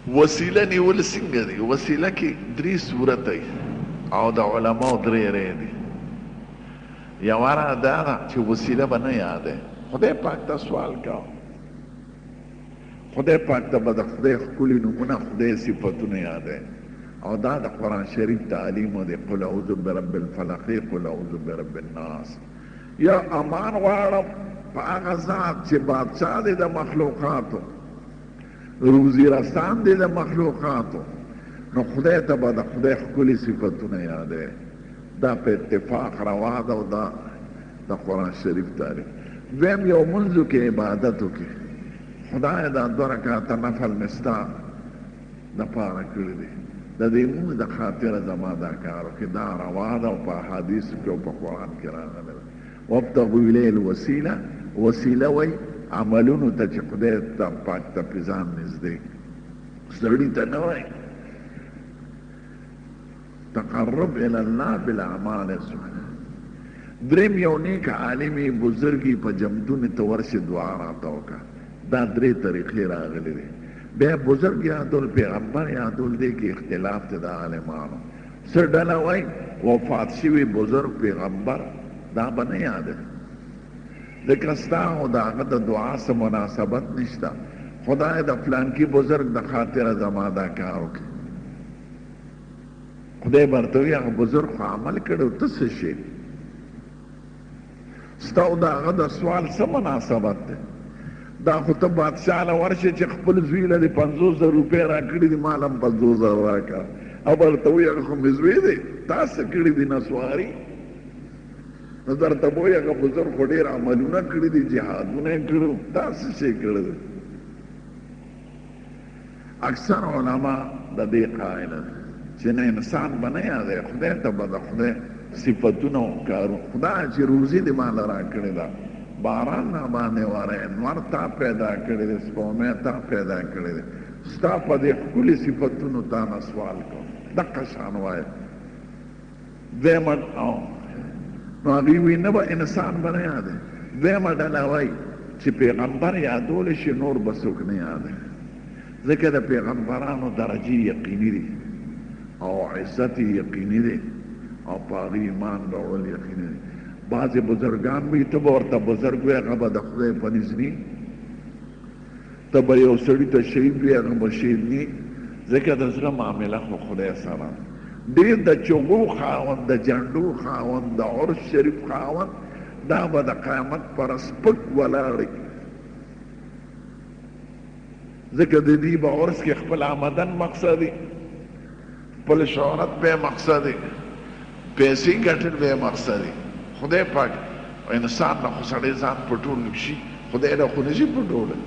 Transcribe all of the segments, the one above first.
وسیله نیول څنګه دی؟ وسیله کې درې صورت دی او د علماو درې رې دي. یوه را دا ده چې وسیله به نه یاده، خدای پاک ته سوال کوه، خدای پاک ته به د خدای ښکلي نومونه، خدای صفتونه یاده، او دا د قرآن شریف تعلیم دی. قل اعوذ برب الفلق، قل اعوذ برب الناس. یا امان غواړم په هغه ذات چې بادشاه دی د مخلوقاتو، روزی رسان دی د مخلوقاتو، نو خدای ته به د خدای ښکلي صفتونه یاده. دا په اتفاق روا ده او دا د قرآن شریف تعلیم. دویم یو منځو کې عبادتو کې خدای دا 2 رکعاته نفل مې ستا دپاره کړي دي، د دې مونږ د خاطره زما دا کار وکړي. دا روا ده او په احادیثو کې او په قرآن کې راغلی ده. وابتغوا الیه الوسیله، وسیله وی عملونو ته چې خدای ته پاک ته پې ځان نږدې، سړي ته نه وایي. تقرب الى الله بالاعمال الصالحه. دریم یو نیک عالمي بزرګي په جمدون ته ورشي دعا راته وکړه. دا 3 طریقې راغلي دي. بیا بزرګ یادول، پیغمبر یادول، دی کې اختلاف دی د عالمانو. څه ډله وایي وفات شوي بزرګ پیغمبر دا به نه یاده، ځکه ستا او د هغه د دعا څه مناسبت نشته. خدای د فلانکي بزرګ د خاطره زما دا کار وکړي. خدای برته وي هغه بزرګ خو عمل کړی، ته څه شي؟ ستا او د هغه د سوال څه مناسبت دی؟ دا خو ته بادشاه له ورشې چې خپل زوی له دې 50,000 روپۍ راکړي دي، مال هم 50,000 راکړه، او برته وي هغه خو مې زوی دی، تا څه کړي دي نسواري؟ نو درته به وایي هغه بزرګ خو ډېر عملونه کړي دي، جهادونه یې کړي، تا څه شی کړی دی؟ اکثر علما د دې قایله دي چې نه انسان به نه یادوي، خدای ته به د خدای صفتونه او کارونه. خدای چې روزي دې ماله راکړې ده، باران را باندې وری، انور تا پیدا کړی دی، سپومې تا پیدا کړی دی، ستا په دې ښکلي صفتونو تا نه سوال کوم. دقه شان وایه. دویمه نو هغوی وایي نه به انسان به نه یادوي. دویمه ډله وایي چې پیغمبر یادولی شي، نور به څوک نه یادوي، ځکه د پیغمبرانو درجې یقیني دي او عزت یقیني دی او په هغې ایمان راوړل یقیني دی. بعضې بزرګان وایي ته به ورته بزرګ وایي، هغه به د خدای په نزد ني. ته به یو سړي ته شهید وایي، هغه به شهید ني، ځکه د زړه معامله خو خدای سره. ډېر د چغو خاوند، د جنډو خاوند، د عرس شریف خاوند، دا به د قیامت پر سپک ولاړ، ځکه د دې به عرس کې خپل آمدن مقصد وي، خپل شهرت به مقصد وي، پیسې ګټل به مقصد وي. خدای پاک انسان نه خو سړی ځان پټولی شي، خدای نه خو نه شي پټولی.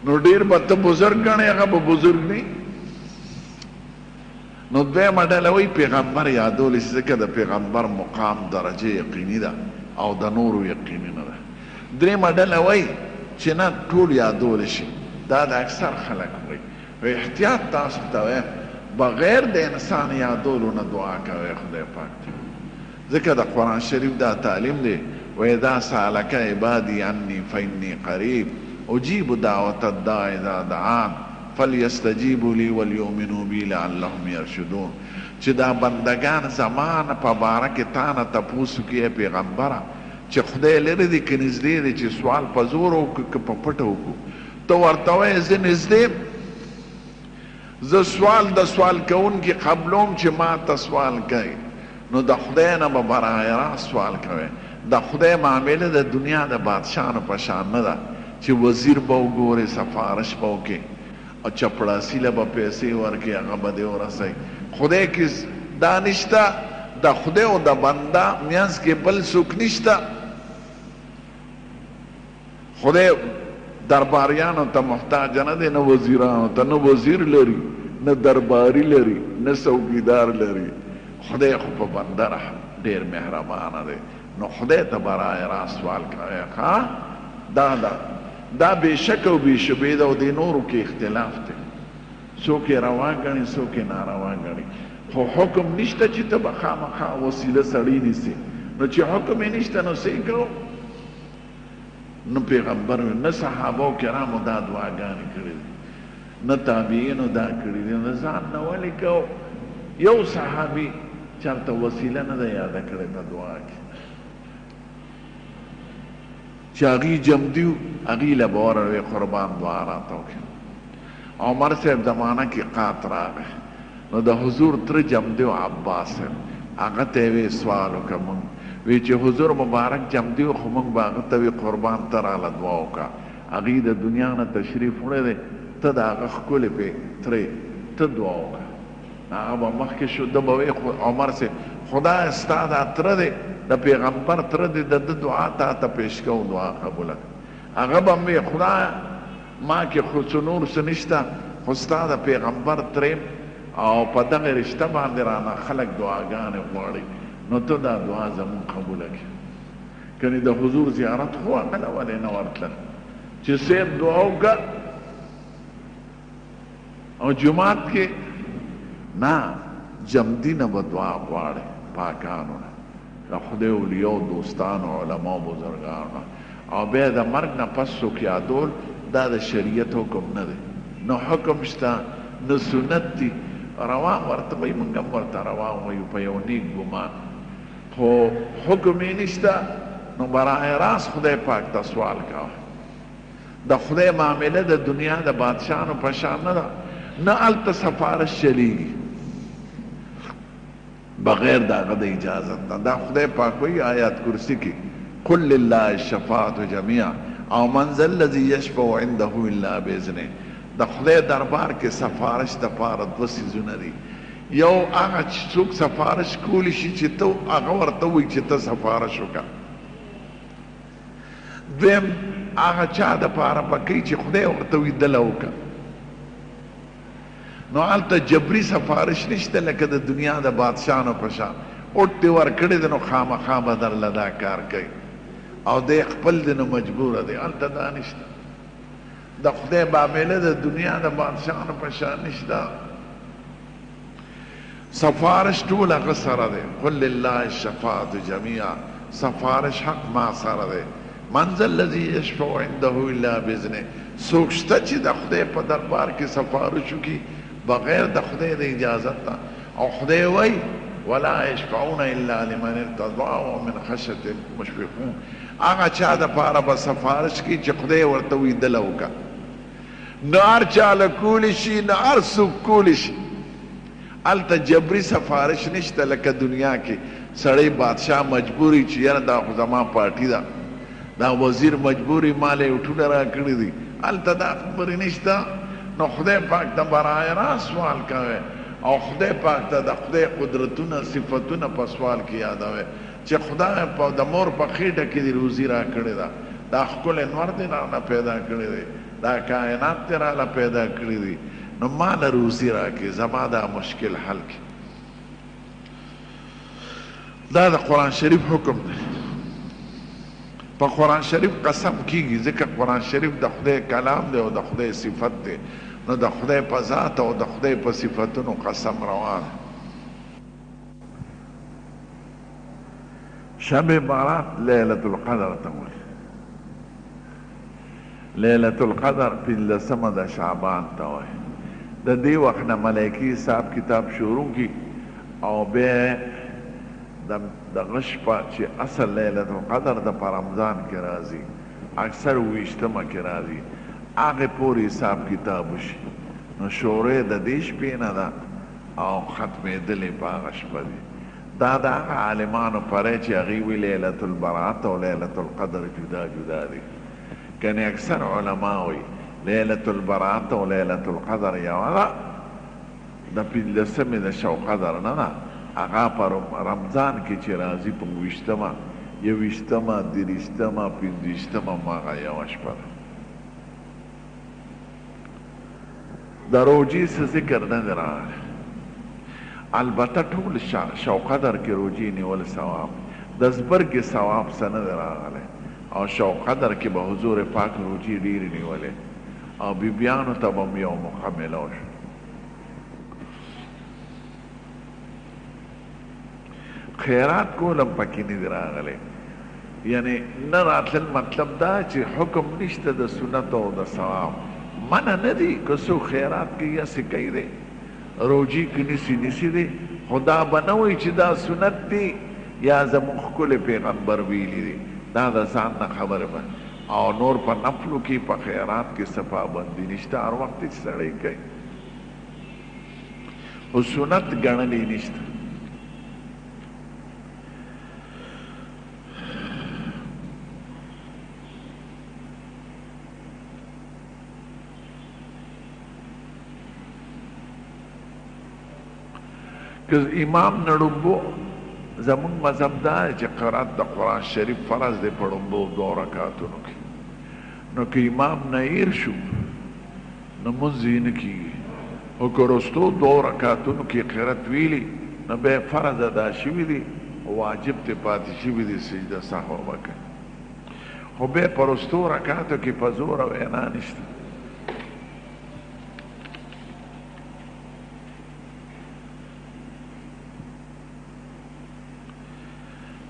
نو ډېر به ته بزرګ ګڼې، هغه به بزرګ نه. نو دویمه ډله وایي پیغمبر یادولی شي، ځکه د پیغمبر مقام درجه یقیني ده او د نورو یقیني نه ده. درېیمه ډله وایي چې نه ټول یادولی شي. دا د اکثر خلک وایي. احتیاط تاسو ته وایم، بغیر د انسان یادولو نه دعا کوئ خدای پاک ته، ځکه د قرآن شریف دا تعلیم دی. وإذا سألك عبادي عني فإني قريب أجيب دعوة الداع إذا دعان فليستجيبوا لي وليؤمنوا بي لعلهم يرشدون. چې دا بندگان زمان په باره کې تا نه تپوس وکړي پیغمبره چې خدای لرې دی که نږدې دی، چې سوال په زور وکړو که په پټه وکړو. ته ورته وایې زه نږدې، زه سوال د سوال کوونکي قبلوم چې ما ته سوال کوي. نو د خدای نه به براه راست سوال کوئ. د خدای معامله د دنیا د بادشاهانو په شان نه ده چې وزیر به وګورې، سفارش به وکړي او چپړاسي له به پیسې ورکړي، هغه به دې ورسوي. خدای کې دا نشته، د خدای او د بنده منځ کې بل څوک نشته. خدای درباریانو ته محتاج نه دی، نه وزیرانو ته، نه وزیر لري، نه درباري لري، نه څوکیدار لري. خدای خو په بنده رحم ډېر مهربانه دی. نو خدای ته برای راست سوال کوئ. دا بې شک او بې شبې ده او د نورو کې اختلاف دی، څوک یې روا ګڼي، څوک یې ناروا ګڼي. خو حکم نشته چې ته به خامخا وسیله سړی نیسي. نو چې حکم یې نشته نو څه یې کوو؟ نه پیغمبر نه صحابه کرامو دا دعاګانې کړې دي نه تابعینو دا کړي دي نه ځان نه ولې کو یو صحابي چرته وسیله نه ده یاده کړې ته دعا کې چې هغې جمدي هغې له به ورروي قربان دعا راته وکړي عمر صاحب زمانه کې قات راغی نو د حضور تره جمدي و عباس صاحب هغه ته یې وی سوال وکړه مونږ وی چې حضور مبارک جمدي و خو مونږ به هغه ته وی قربان ته راله دعا وکړه هغې د دنیا نه تشریف وړی دی ته د هغه ښکلې پې ترې ته دعا وکړه هغه به مخکې شو ده به وی عمر صاحب خدای ستا دا تره دی د پیغمبر تره دی د ده دعا تا ته پیش کوو دعا قبوله هغه به مې خدای ما کې خو څه نور څه نشته خو ستا د پیغمبر تریم او په دغه رشته باندې رانه خلک دعاګانې غواړي نو ته دا دعا زمون قبوله کړي کنې د حضور زیارت خو هغه ولې نه ورتلل چې صاحب دعا وکړه او جماعت کې نه جمدي نه به دعا غواړي پاکانو نه د خدای اولیاء دوستانو علما بزرګانو او بیا د مرګ نه پس څوک یادول دا د شریعت حکم نه دی نو حکم شته نو سنت دی روان ورته وایي موږ هم ورته روان وایو په یو نیک ګمان خو حکم یې نشته نو برای راست خدای پاک ته سوال کوه د خدای معامله د دنیا د بادشاهانو په شان نه ده نه هلته سفارش چلیږي بغیر د هغه د اجازت نه دا خدای پاک وایي آیات کرسي کې قل لله الشفاعة جميعا او من ذا الذي يشفع عنده الا باذنه د خدای دربار کې سفارش د پاره دوه څیزونه دي یو هغه څوک سفارش کولی شي چې ته هغه ورته وایي چې ته سفارش وکړه دویم هغه چا د پاره پکې چې خدای ورته وایي دله وکړه نو هلته جبري سفارش نشته لکه د دنیا د بادشاهانو په شان اوټ دې ورکړی دی نو خامخا به درله دا کار کوي او دی خپل دی نو مجبوره دی هلته دا نشته د خدای معامله د دنیا د بادشاهانو په شان نشته سفارش ټول هغه سره دی قل لله الشفاعة جميعا سفارش حق ما سره دی من ذا الذي يشفع عنده الا باذنه څوک شته چې د خدای په دربار کې سفارش وکړي بغیر د خدای د اجازت نه او خدای وایي ولا يشفعون الا لمن ارتضى ومن خشيه مشفقون هغه چا د پاره به سفارش کوي چې خدای ورته وایي دله وکړه نه هر چاله کولی شي نه هر څوک کولی شي هلته جبري سفارش نشته لکه دنیا کې سړی بادشاه مجبوري چې یاره دا خو زما پارټي ده دا وزیر مجبوري مال یې اټونه را کړي دي هلته دا خبرې نشته نو خدای پاک ته برای راست سوال کوي او خدای پاک ته د خدای قدرتونه صفتونه په سوال کې یادوي چې خدای په د مور په خېټه کې دې روزي را کړې ده دا ښکلی نور دې رانه پیدا کړی دی دا کائنات دې راله پیدا کړي دي نو ما له روزي راکړي زما دا مشکل حل کړي دا د قرآن شریف حکم دی په قرآن شریف قسم کیږي ځکه قرآن شریف د خدای کلام دی او د خدای صفت دی نو د خدای په ذات او د خدای په صفتونو قسم روان شب بارات لیلة القدر ته وایي لیلة القدر پنځلسمه د شعبان ته وایي د دې وخت نه ملایکې حساب کتاب شروع کی او بیا د غشپه چې اصل لیلة القدر د په رمضان کې راځي اکثر ویشتمه کې راځي هغې پورې حساب کتاب وشي نو شورې د دې شپې نه ده او ختمېدلې په هغه شپه دي دا د هغه عالمانو پرې چې هغې وي لیلة البرات او لیلة القدر جدا جدا دي کنې اکثر علما وي لیلة البرات او لیلة القدر یوه ده د پنځلسمې د شو قدر نه ده هغه په رمضان کې چې راځي په ویشتمه یویشتمه دېرشتمه پنځویشتمه هماغه یوه شپه ده د روجې څه ذکر نه دی راغلی البته ټول شو قدر کې روجې نیول ثواب د زبرګې ثواب څه نه دی راغلی او شو قدر کې به حضور پاک روجې ډېرې نیولې او بیبیانو ته به م یو موقع میلاو شو خیرات کولم پکې نه دی راغلی یعنی نه راتلل مطلب دا چې حکم نشته د سنت او د ثواب منع نه دي که څوک خیرات کوي یا څه کوي دی روجي کې نیسي دی خدا به نه وایي چې دا سنت دی یا زموږ ښکلی پیغمبر ویلي دی دا د ځان نه خبره به او نور په نفلو کې په خیرات کې څه پابندي نشته هر وخت چې سړی کوي خو سنت ګڼلی نشته که امام نړومبو زمون مذهب دا چې قرات د قرآن شریف فرض دی په ړومبو 2 رکعاتونو کې نو که امام نه هیر شو نو مونځ یې نه کېږي او که وروستو 2 رکعاتونو کې قرات ویلي نو بیا فرض ادا شوي دي واجب ترې پاتې شوي دي سجده سهو به کوي خو بیا په وروستو رکعاتو کې په زوره وینا نشته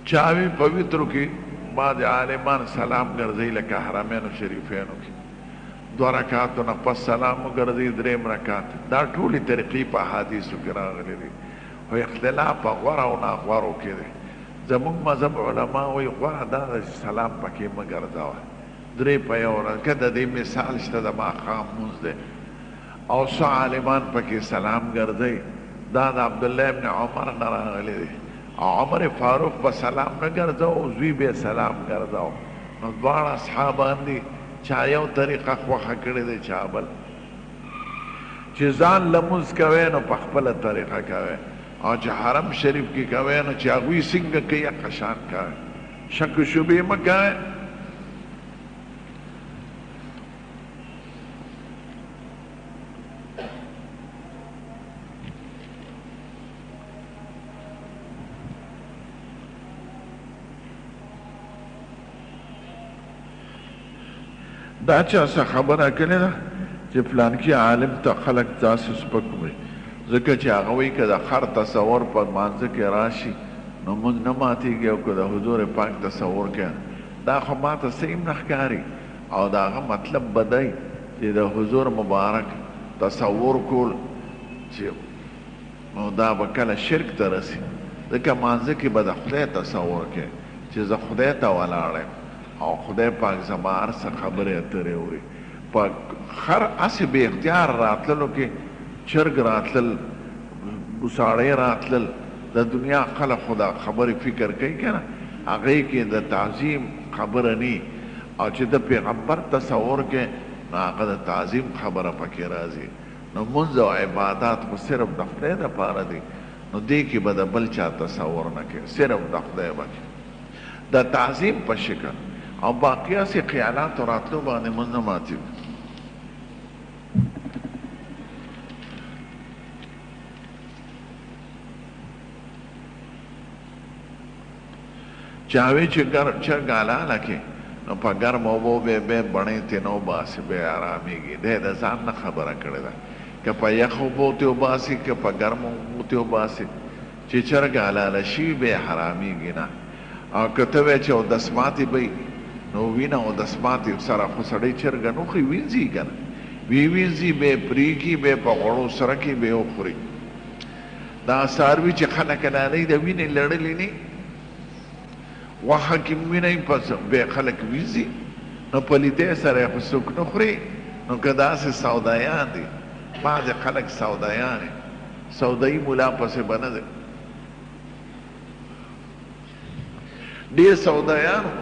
چاوی پویترو کې بعد عالمان سلام ګرځي لکه حرمینو شریفینو کې 2 رکعاتو نه پس سلام ګرځي 3 رکعات دا ټولې طریقې په حدیثو کې راغلي دي خو اختلاف په غوره او ناغورو کې دی زموږ مذهب علما وایي غوره دا ده چې سلام پکې مه ګرځوه 3 په یو ورځ که د دې مثال شته د ماښام لمونځ دی او څو عالمان پکې سلام ګرځي دا د عبدالله ابن عمر نه راغلی دی عمر فاروق به سلام نه ګرځاو زوی به سلام ګرځاو نو دواړه اصحابان دي چا یو طریقه خوښه کړې دی چا بل چې ځان لمونځ کوی نو په خپله طریقه کوی او چې حرم شریف کې کوی نو چې هغوی څنګه کوي هغه شان کوی شک و شبې مه کوی دا چا څه خبره کړې ده چې فلانکي عالم ته خلک داسې سپک وي ځکه چې هغه وایي که د خر تصور په لمانځه کې راشي نو مونځ نه ماتېږي او که د حضور پاک تصور کوي دا خو ماته څه هم نه ښکاري او د هغه مطلب به دی چې د حضور مبارک تصور کول چې نو دا به کله شرک ته رسي ځکه مانځه کې به د خدای تصور کوي چې زه خدای ته ولاړ یم او خدای پاک زما هر څه خبرې اترې اوري په خر هسې بې اختیار راتللو کې چرګ راتلل بوساړی راتلل د دنیا خلک خو دا خبرې فکر کوي که نه هغې کې د تعظیم خبره نی او چې د پیغمبر تصور کې نو هغه د تعظیم خبره پکې راځي نو مونځ او عبادات خو صرف د خدای دپاره دي نو دې کې به د بل چا تصور نه کوي صرف د خدای به د تعظیم په شکل او باقیه سي خیالات او راتلو باندې مونږ نه ماتېږو چاوی چې چرګ حلاله کې نو په ګرمو اوبو به بڼې ترې نه وباسي بیا ارامېږي دی د ځان نه خبره کړې ده که په یخو اوبو ترې وباسي که په ګرمو اوبو ترې وباسي چې چرګ حلاله شي بیا حرامېږي نه او که ته وایې چې اودس ماتې به نو وینه اودس ماتې سره خو سړی چرګه نو خو وینځي که نه وینځي بیا پرېږي بیا په غوړو سره کې بیا وخوري دا څاروي چې خلک حلالوي د وینې لړلې نه غوښه کې وینئ پس بیا خلک وینځي نو په لیدې سره یې خو څوک نه خوري نو که داسې سودایان دي بعضې خلک سودایان دي سودایي ملا پسې به نه دی ډېر سودایانو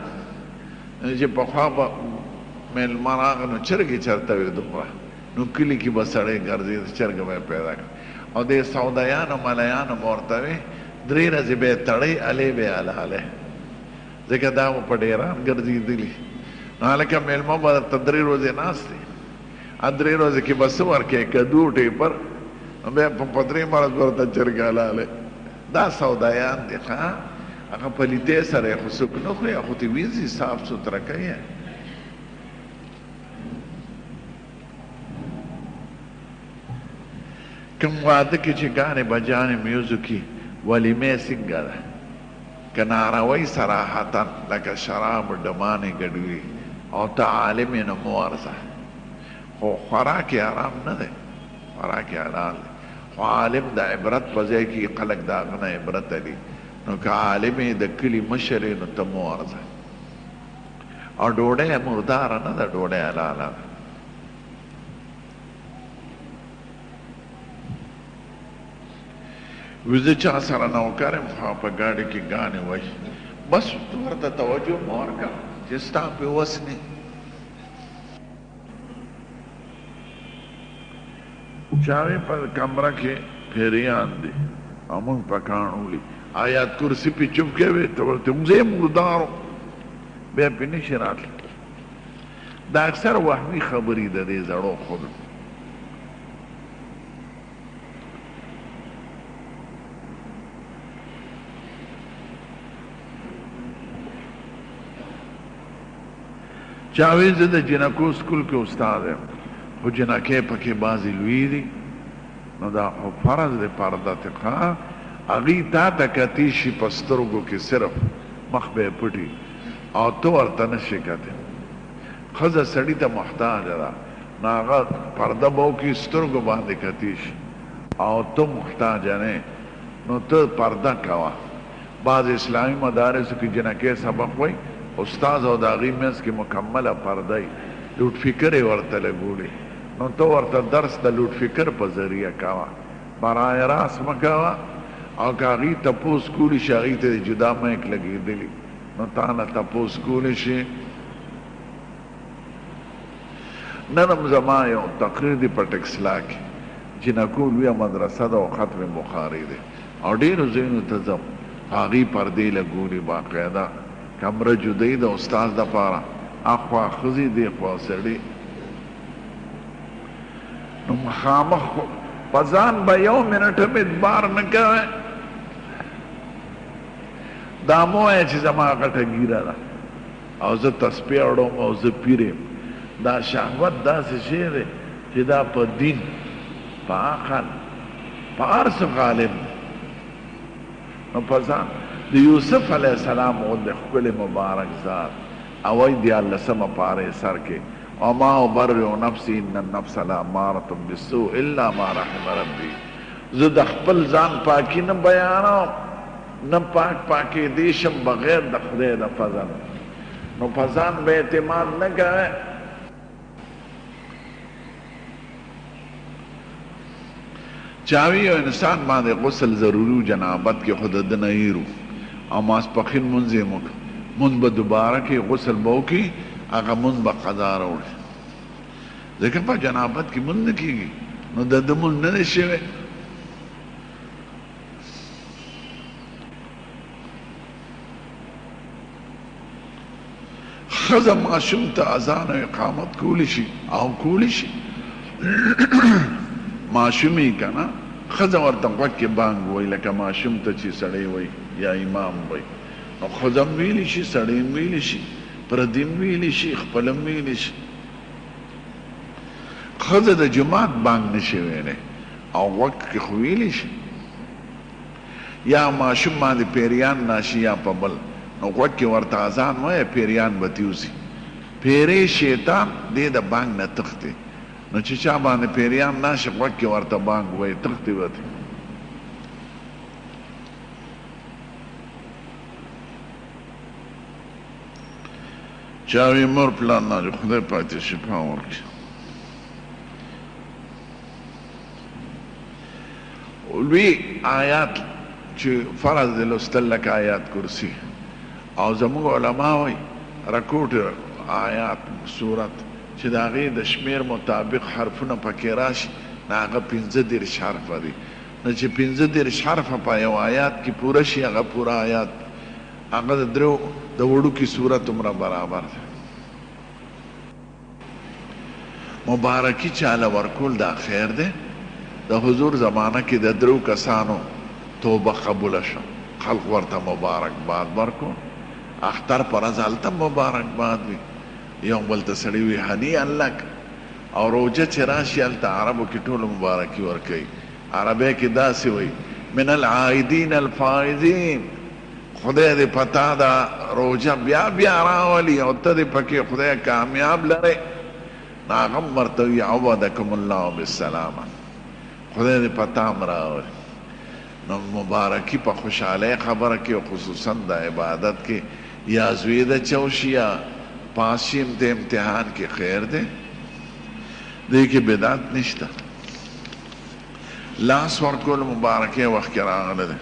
چې پخوا به میلمه راغی نو چرګې چېرته وې دومره نو کلي کې به سړی ګرځېده چرګه به یې پیدا کړه او دې سودایانو ملیانو به ورته وې 3 ورځې به یې تړی هلې به یې هلهلی ځکه دا به په ډېران ګرځېدلي نو هلکه میلمه به درته 3 ورځې ناست دی 3 ورځې کې به څه ورکوې کدو ټیپر نو بیا په 3 ورځ ورته چرګ هلهلی دا سودایان دي ښه هغه پلیتې سره یې خو څوک نه خوري خو ترې وینځي صاف سوتره کوي کوم واده کې چې ګانې بجانې میوزو کې ولیمې څنګه ده که ناروی صراحتا لکه شراب ډمانې ګډوي او ته عالم یې نو مه ورځه خو خوراک یې حرام نه دی خوراک یې حلال دی خو عالم د عبرت په ځای کې خلک د هغه نه عبرت لري نو که عالم یې د کلي مشر یې نو ته مه ورځه او ډوډۍ یې مرداره نه ده ډوډۍ حلاله ده وزه چا سره نوکر یم خو په ګاډي کې ګانې وایي بس ورته توجه مه ورکړه چې ستا پې وس نه چاوی په کمره کې پیریان دي او موږ په کاڼولي آیات کرسي پې چوپ کوې ته ورته وزه مردارو بیا پې نشي راتلی دا اکثر وهمي خبرې د دې زړو خلکو چاوی زه د جنکو سکول کې استاد یم خو جنکې پکې بعضې لوی دي نو دا خو فرض دی پرده تقا هغوی تا ته کتی شي په سترګو کې صرف مخ به یې پټي او ته ورته نشې کتی ښځه سړي ته محتاجه ده نو هغه پرده به وکړي سترګو باندې کتی شي او ته محتاجه نه نو ته پرده کوه بعض اسلامي مدارسو کې جنکې سبق وایي استاد او د هغې منځ کې مکمله پرده یي لوټ فکر یې ورته لګولي نو ته ورته درس د لوټ فکر په ذریعه کوه برای راست مه کوه او که هغې تپوس کولی شي هغې ته د جدا میک لګېدلي نو تا نه تپوس کولی شي نن هم زما یو تقریر دی په ټکسلا کې جنکو لویه مدرسه ده او ختم بخاري دی او ډېرو ځایونو ته ځم هغې پردې لګولي باقاعده کمره جدای د استاد دپاره اخوا ښځې دی خوا سړي نو مخامخ په ځان به یو منټ هم ادبار نه کوئ دا مه وایه چې زما غټه ګیره ده او زه تسبیح وړم او زه پیر یم دا شهوت داسې شی دی چې دا په دین په عقل په هر څه غالب دی نو په ځان د یوسف علیه السلام غوندې ښکلی مبارک ذات او وایي دیارلسمه پارې سر کې وما ابرئ نفسي ان النفس لاماره بالسوء الا ما رحم ربي زه د خپل ځان پاکي نه بیانوم نه پاکې دی شم بغیر د خدای د فضل نو په ځان به اعتماد نه کوئ چاوی او انسان باندې غسل ضروري جنابت کې خود د نه هیرو او ماسپښین مونځ یې موږ مونځ به دوباره کې غسل به وکړي هغه مونځ به قضا راوړي ځکه په جنابت کې مونځ نه کېږي نو د ده مونځ نه دی شوی ښځه ماشوم ته اذان او اقامت کولی شي او کولی شي ماشومې که نه ښځه ورته غوږ کې بانګ وایي لکه ماشوم ته چې سړی وایي یا امام وایي نو ښځه هم ویلی شي سړی هم ویلی شي پردي هم ویلی شي خپل هم ویلی شي ښځه د جماعت بانګ نشي ویلی او غوږ کې خو ویلی شي یا ماشوم باندې پیریان ناشي یا په بل نو غوږ کې ورته اذان وایه پیریان به تیوزي پیری شیطان دې د بانګ نه تښتي نو چې چا باندې پیریان ناشي غوږ کې ورته بانګ وایي تښتي وتی چاوی مور پلان ناجو خدای پاک شفا ورکړي لوی آیات چې فرض دی لوستل لکه آیات کرسی او زموږ علما وایي رکوټ آیات صورت چې د هغې د شمیر مطابق حرفونه پکې راشي نو هغه 15 حرفه دي نو چې 15 حرفه په یو آیات کې پوره شي هغه پوره آیات هغه د درو د وړوکي صورت عمره برابر ده مبارکي چاله ورکول دا خیر ده د حضور زمانه کې د درو کسانو توبه قبول شو خلق ورته مبارکباد ورکو اختر پر از هلته مبارکباد وي یو بل ته سړي وي هنیئا لک او روجه چې راشي هلته عربو کې ټولو مبارکي ورکوي عربی کې داسې وایي من العائدین الفائزین خدای دې پتا دا روجه بیا بیا راولي او ته دې پکې خدای کامیاب لرې نو هغه هم ورته وي عودکم الله بالسلامه خدای دې پتا هم راولي نو مبارکي په خوشحالۍ خبره کې او خصوصا د عبادت کې یا زوی د چوشي یا پاس شي امتحان کې خیر دی دې کې بدعت نشته لاس ورکول مبارکي وخت کې راغلی دی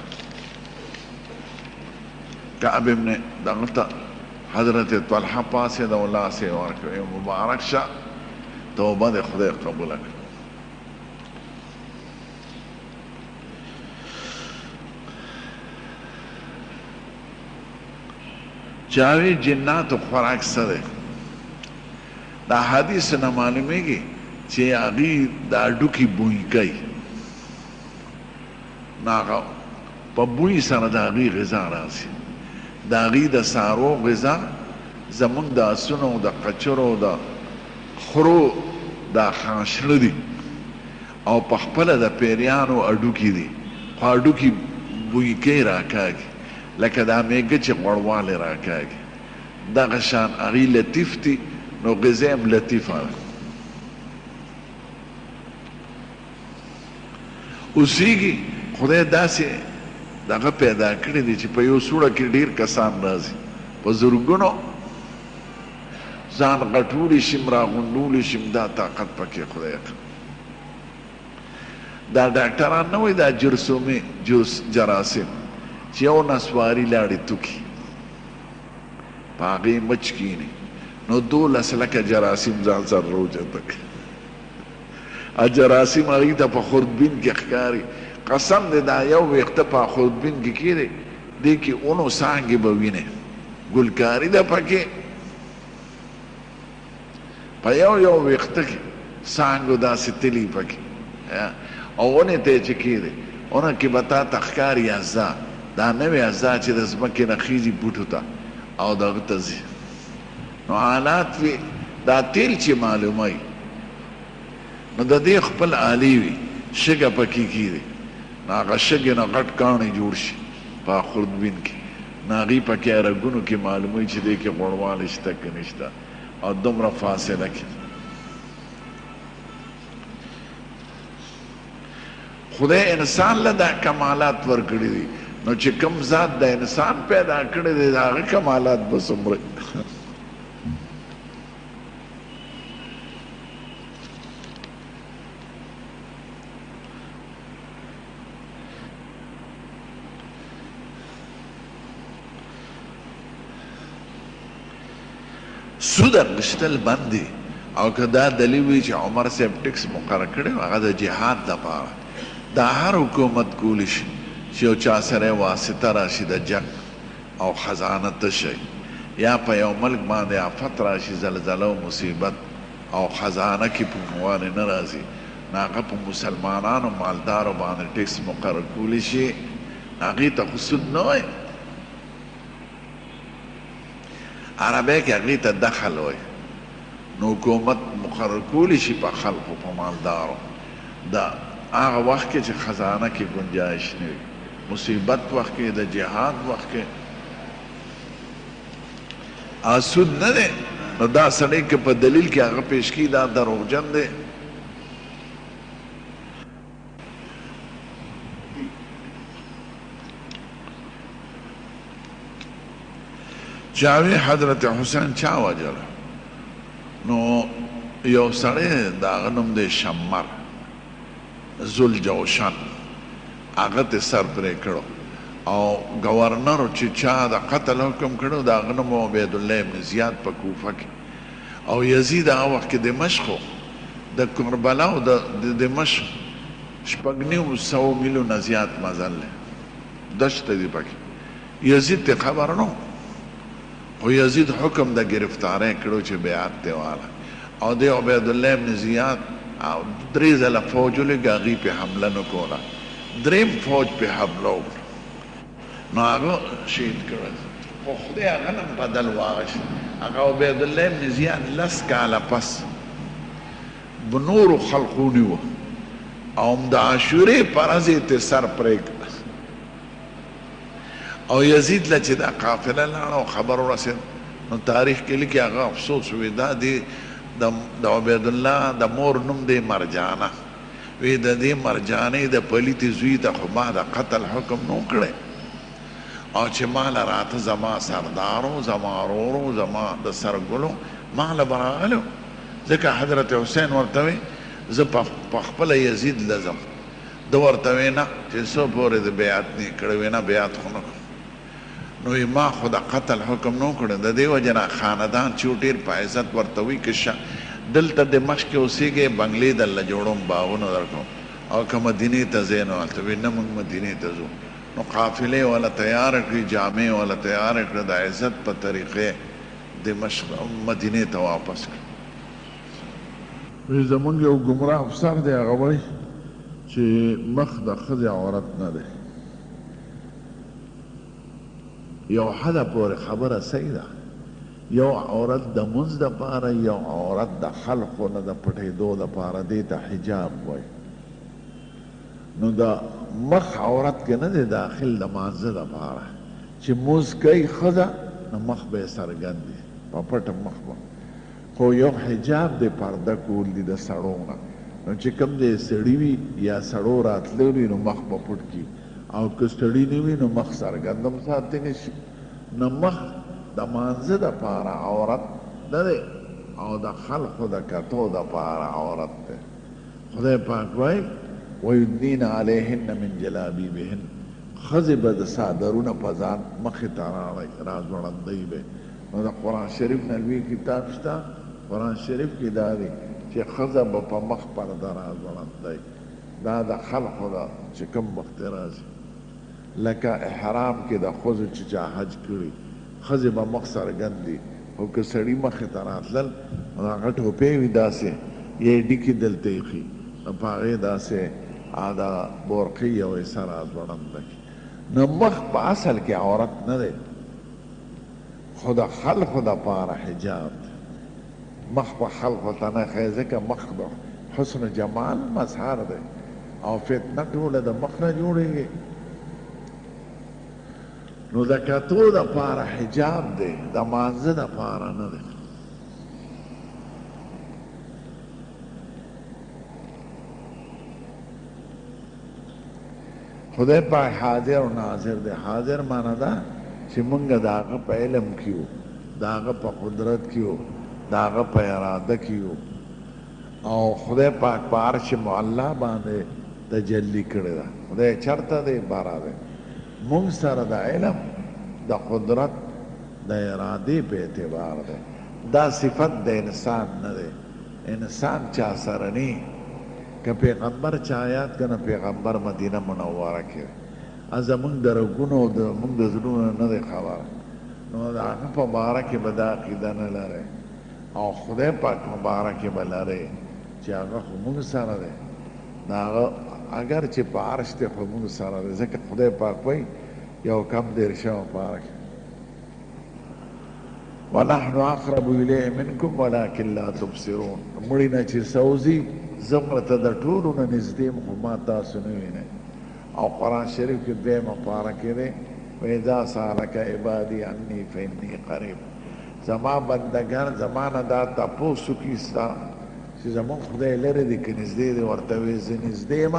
کعب ابن دغلطه حضرت طلحه پاسې د لاس یې ورکړ مبارک شه توبه د خدای قبوله کړه چاوی جناتو خوراک سره دا حدیث نه معلومیږي چې هغې دا ډوکي بوی کوي نو هغه په بوی سره د هغې غذا راځي د هغې د سارو غذا زمونږ د اسونو د قچرو د خرو دا خاشړه دي او په خپله د پیریانو اډوکي دي خو اډوکي بوی کوي راکاږي لکه دا میږه چې غوړوالی راکاږي دغه شان هغې لطیف دي نو غذا هم لطیفه ده اوسیږي خدای داسې دغه پیدا کړی دی چې په یو سوړه کې ډېر کسان راځي په زرګونو ځان غټولی شم راغونډولی شم دا طاقت پکې خدای دا ډاکټران نه وایي دا جرثومې جراثیم چې یو نسواري لاړې توکي په هغې مچ کیني نو 12 لکه جراثیم ځان سره راوچته کړي جراثیم هغې ته په خوردبین کې ښکاري قسم دی دا یو ویښته په خوردبین کې کېدی دې کې اونو څانګې به وینې ګلکاري ده پکې په یو ویښته کې څانګو داسې تلي پکې او اونې ته یې چې کېدی اونه کې به تا ته ښکاري اعضا دا نوې اعضا چې د ځمکې نه خیږي بوټو ته او دغه ته ځي نو حالات وي دا تیل چې معلوموي نو د دې خپل آلې وي شګه پکې کېږي نو هغه شګې نه غټ کاڼي جوړ شي په خوردبین کې نو هغې پکې رګونو کې معلوموي چې دې کې غوړوالی شته که نشته او دومره فاصله کې خدای انسان له دا کمالات ورکړي دي نو چې کوم ذات د انسان پیدا کړی دی د هغه کمالات به څومره سود اخیستل بند دي او که دا دلیل وي چې عمر صاحب ټکس مقرر کړی هغه د جهاد دپاره دا هر حکومت کولی شي چې یو چا سره واسطه راشي د جنګ او خزانه تشي یا په یو ملک باندې آفت راشي زلزله او مصیبت او خزانه کې پوښتنه نه راځي نو هغه په مسلمانانو مالدارو باندې ټکس مقرر کولی شي هغې ته خو سود نه وایي عربی کې هغې ته دخل وایي نو حکومت مقرر کولی شي په خلقو په مالدارو دا هغه وخت کې چې خزانه کې گنجایش نه وي مصیبت وخت کې د جهاد وخت کې سود نه دی نو دا سړی که په دلیل کې هغه پیش کړي دا دروغجن دی چاوی حضرت حسین چا وجل نو یو سړی د هغه نوم دی شمر ذوالجوشن هغه ته سر پرې کړو او گورنر چې چا د قتل حکم کړو د هغه نوم عبیدالله ابن زیاد په کوفه کې او یزید هغه وخت کې دمشق د کربلا او د دمشق 900 میلیونه زیات مزل دشت دی پکې یزید ته خبر نه خو یزید حکم د گرفتاری کړو چې بیعت دی واله او د عبیدالله ابن زیاد او 3 ځله فوج ولېږه هغې پې حمله نه کوله دریم فوج پې حمله وکړه نو هغه شهید کړه خو خدای هغه نه بدل واغشت هغه عبیدالله ابن زیاد 10 کاله پس به نورو خلقو ونیوه او هم د عاشورې په ورځ یې ته سر پرې کړه او یزید له چې دا قافله لاړه او خبر ورسېد نو تاریخ کې لیکي هغه افسوس وي دا دی د عبید الله د مور نوم دی مرجانه وی د دې مرجانې د پلیتې زوی ته خو ما د قتل حکم نو کړی او چې ما له راته زما سردارو زما ورورو زما د سرګلو ما له به راغلو ځکه حضرت حسین ورته وی زه په خپله یزید لزم ده ورته وی نه چې څو پورې د بیعت نه کړی وی نه بیعت خو نه نو ما خو د قتل حکم نو کړی د دې وجه نه خاندان چې ډېر په عزت ورته وی که دلته دمشق کې اوسېږې بنګلې درله جوړوم باغونه درکړم او که مدینې ته ځې نو هلته وی نه موږ مدینې ته ځو نو قافلې والا تیار کړي جامې والا تیار کړه د عزت په طریقې دمشق مدینې ته واپس کړه وی زمونږ یو ګمراه افسر دی هغه وایي چې مخ د ښځې عورت نه دی یو حده پورې خبره صحیح ده یو عورت د مونځ دپاره یو عورت د خلقو نه د پټېدو دپاره دې ته حجاب وایي نو د مخ عورت کې نه دی داخل د مانځه دپاره چې مونځ کوي ښځه نو مخ به یې څرګند وي په پټه مخ به خو یو حجاب دی پرده کول دي د سړو نه نو چې کوم دی سړي وي یا سړو راتلو وي نو مخ به پټ کړي او که سړي نه وي نو مخ څرګند هم ساتلی نه شي نو مخ د مانځه دپاره عورت نه دی او د خلقو د کتو دپاره عورت دی خدای پاک وایي ویدنین علیهن من جلابیبهن ښځې به د څادرونه په ځان مخې ته راځوړندی به نو د قرآن شریف نه لوی کتاب شته قرآن شریف کې دا دی چې ښځه به په مخ پرده راځوړندی دا د خلقو ده چې کوم وخت راځي لکه احرام کې د ښځو چې چا حج کړي ښځې به مخ څرګند دي خو که سړي مخې ته راتلل نو هغه ټوپې وي داسې یې ډیکې دلته ایښي نو په هغې داسې دا بورقي یو حصه راځوړنده کړي نو مخ په اصل کې عورت نه دی خو د خلقو دپاره حجاب دی مخ په خلقو ته نه ښایي ځکه مخ د حسن و جمال مظهر دی او فتنه ټوله د مخ نه جوړېږي نو د کتو دپاره حجاب دی د مانځه دپاره نه دی خدای پاک حاضر و ناظر دی حاضر معنی ده چې مونږ د هغه په علم کې یو د هغه په قدرت کې یو د هغه په اراده کې یو او خدای پاک په عرش معلی باندې تجلی کړې ده خدای چرته دی باره دی مونږ سره د علم د قدرت د ارادې په اعتبار دی دا صفت د انسان نه دی انسان چا سره نی که پیغمبر چا آیات کنه پیغمبر مدینه منوره کې زمونږ د رګونو زمونږ د زړونو نه دی خبره نو د هغه په باره کې به دا عقیده نه لرئ او خدای پاک په باره کې به لرئ چې هغه خو مونږ سره دی د هغه اگر چې په عرش دی خو مونږ سره دی ځکه خدای پاک وایي یو کم دېرشمه پاره کې ونحن اقرب الیه منکم ولکن لا تبصرون مړي نه چې سوځي زمره ته د ټولو نه نږدې یم خو ما تاسو نه وینئ او قرآن شریف کې دویمه پاره کې دی واذا سالک عبادي عني فاني قریب زما بندگان زما نه دا تپوس وکړي ستا چې زموږ خدای لرې دی که نږدې دی ورته وایي زه نږدې یم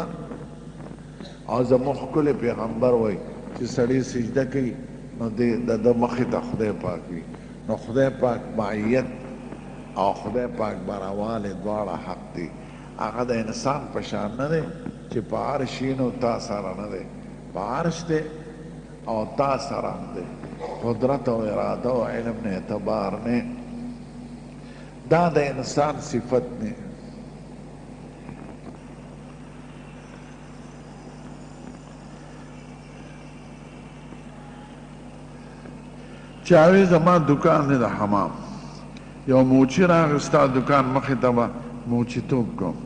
او زموږ ښکلی پیغمبر وایي چې سړی سجده کوي نو د ده مخې ته خدای پاک وي نو خدای پاک معیت او خدای پاک براواله دواړه حق دی هغه د انسان په شان نه دی چې په عرش یې نو تا سره نه دی په عرش دی او تا سره هم دی قدرت او اراده او علم نه اعتبار نه دا د انسان صفت نه چاوی زما دکان دی د حمام یو موچی راغی ستا دکان مخې ته به موچی توب کوم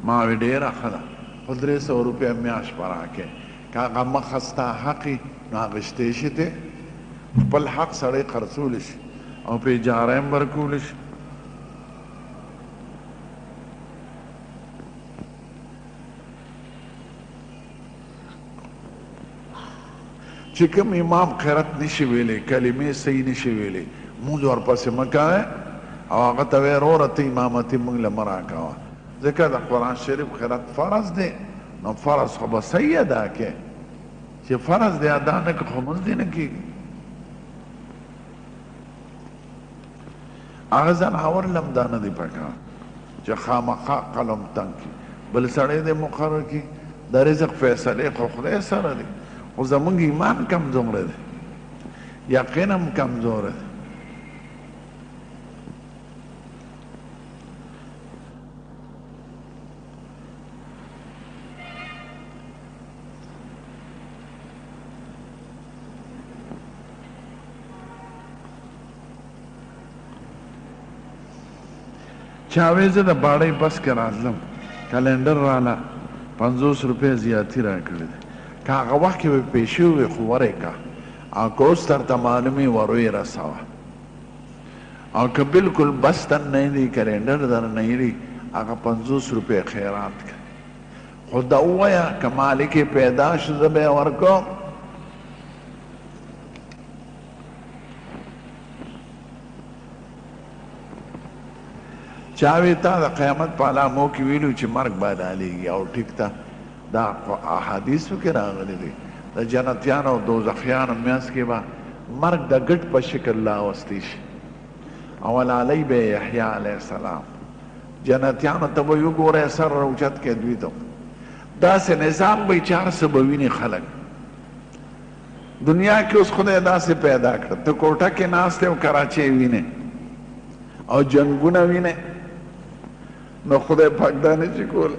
ما وی ډېره ښه ده خو 300 روپیه میاشت به راکې که هغه مخه ستا حق وي نو اخیستی شي ته خپل حق سړی خرڅولی شي او په اجاره هم ورکولی شي چې کوم امام قرات نشي ویلې کلمې صحیح نشي ویلې مونږ ورپسې مه کوئ او هغه ته وایي وروره ته امامتي مونږ له مه راکوه ځکه د قرآن شریف قرات فرض دی نو فرض خو به صحیح ادا کې چې فرض دی ادا نه که خو مونځ دی نه کېږي هغه ځناور لم دا نه دی پکار چې خامخا قلم تنګ کړي بل سړی دی مقرر کړي د رزق فیصلې خو خدای سره دی خو زمونږ ایمان کمزوری دی یقین هم کمزوری دی چاوی زه د باړۍ بس کې راتلم کلنډر راله 50 روپۍ زیاتي راکړې ده که هغه وخت کې به پیسې وې خو ورې کا او که اوس درته معلومې ور ویې رسوه او که بلکل بس در نه دی کلنډر در نه دی هغه 50 روپۍ خیرات کړه خو دا ووایه که مالک یې پیدا شو زه به یې ورکوم چاوی تا د قیامت په علامو کې ویلو چې مرګ باید حالیږي او ټیک ته دا احادیثو کې راغلی دی د جنتیانو او دوزخیانو منځ کې به مرګ د ګټ په شکل راوستی شي او لالی به یحیی علیه السلام جنتیانو ته به یې وګورئ سر راوچت کې دوی ته داسې نظام به چې هر څه به ویني خلک دنیا کې اوس خدای داسې پیدا کړه ته کوټه کې ناست یې او کراچۍ وینې او جنګونه وینې نو خدای پاک دا نه چې کول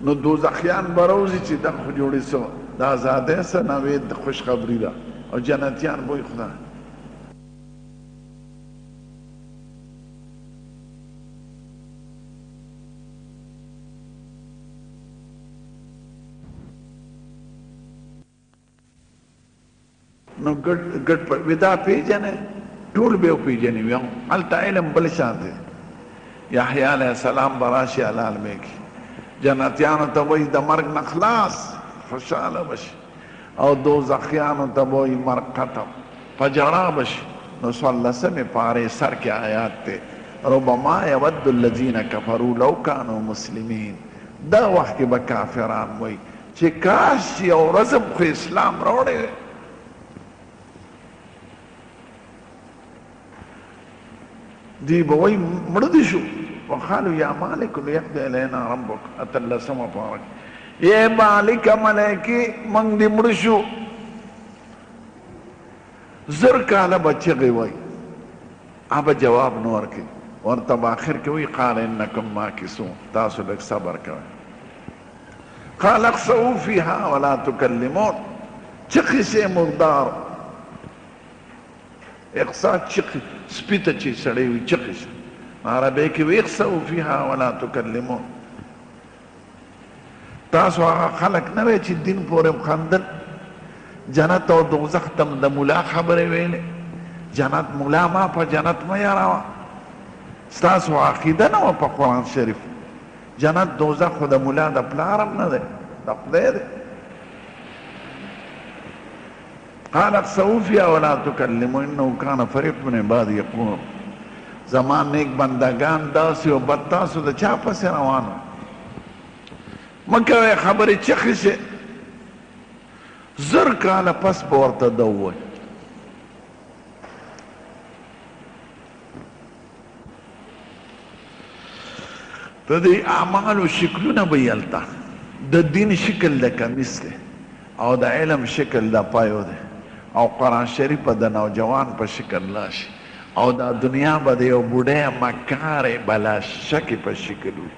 نو دوزخیان به راوځي چې دا خو جوړې سو د ازادۍ څه نوې خوشخبري ده او جنتیان به وایي خدای نو ګډ ودا پیژنې ټول به وپیژنې وي هلته علم بل شان دی یحیی علیه السلام به راشي حلال به کړي جنتیانو ته وایي د مرګ نه خلاص خوشحاله بشي او دوزخیانو ته به وایي مرګ ختم په ژړا بشي نو 14مې پارې سر کې آیات دی ربما یود الذین کفروا لو کانوا مسلمین دا وخت کې به کافران وایي چې کاش یو ورځ خو اسلام راوړی دی بوئی مردی شو وقالو یا مالک لیقضی الینا ربک اتلسم پارک یہ مالک ملیکی منگ دی مرشو زر کالا بچے گئی وئی اب جواب نور کی ورطب آخر کی وئی قال انکم ماکسون تاسو لک صبر کوئی قال اقصعو فیها ولا تکلمون چخی سے مردار اقصا چخی سپیته چې سړی وي چغې شي عربی کې وي اقصعوا فیها ولا تکلمون تاسو هغه خلک نه وی چې دین پورې خندل جنت او دوزخ ته د ملا خبرې ویلې جنت ملا ما په جنت مه یاروه ستاسو عقیده نه وه په قرآن شریف جنت دوزخ خو د ملا د پلار هم نه دی د خدای دی قال اقصعوا فيها ولا تكلموا انه كان فريق من عبادي يقولون زمان نیک بندگان داسې او بد تاسو د چا پسې روانو مه کوئ خبرې چغې شي زر کاله پس به ورته ده ووایي د دې اعمالو شکلونه به یې هلته د دین شکل د کمیس دی او د علم شکل د پایو دی او قرآن شریف د نوجوان په شکل راشي او دا دنیا به د یو بوډۍ مکارې بلا شکې په شکل وي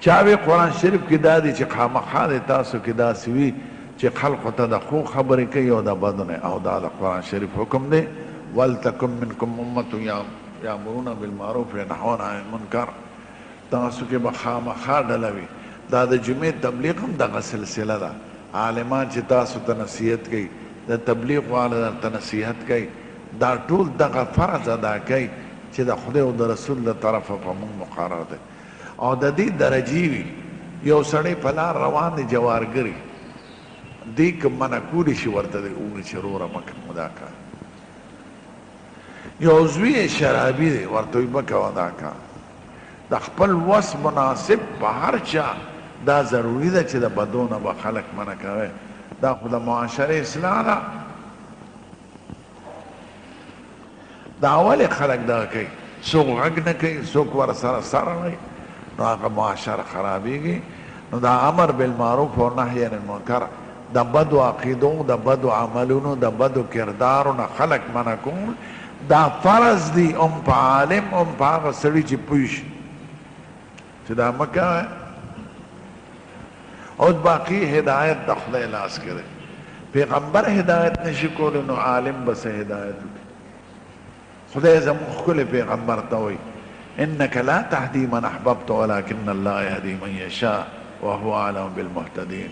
چاوی قرآن شریف کې دا دی چې خامخا د تاسو کې داسې وي چې خلقو ته د خو خبرې کوي او د بدو نه او دا د قرآن شریف حکم دی ولتکن منکم امة یامرون بالمعروف وینهون عن المنکر تاسو کې به خامخا ډله وي دا د جمعې تبلیغ هم دغه سلسله ده عالمان چې تاسو ته نصیحت کوي د تبلیغ والا درته نصیحت کوي دا ټول دغه فرض ادا کوي چې د خدای او د رسول له طرفه په موږ مقرر دی او د دې درجې وي یو سړی په لار روان دی جوارګري دې که منع کولی شي ورته دی ووایي چې وروره مه کوه دا کار یو زوی شرابي دی ورته وایي مه کوه دا کار د خپل وس مناسب په هر چا دا ضروري ده چې د بدو نه به خلک منع کوي دا خو د معاشرې اصلاح ده دا ولې خلک دغه کوي څوک غږ نه کوي څوک ورسره سر نه نو هغه معاشره خرابېږي نو دا امر بالمعروف او نهی عن المنکر د بدو عقیدو د بدو عملونو د بدو کردارو نه خلک منع کول دا فرض دی ام په عالم ام په هغه سړي چې پوه شي چې دا مه کوه اوس باقي هدایت د خدای لاس کې دی پیغمبر هدایت نشي کولی نو عالم به څه هدایت وکړي خدای زموږ ښکلی پیغمبر ته وایي انك لا تهدي من احببت ولكن الله يهدي من يشاء وهو اعلم بالمهتدين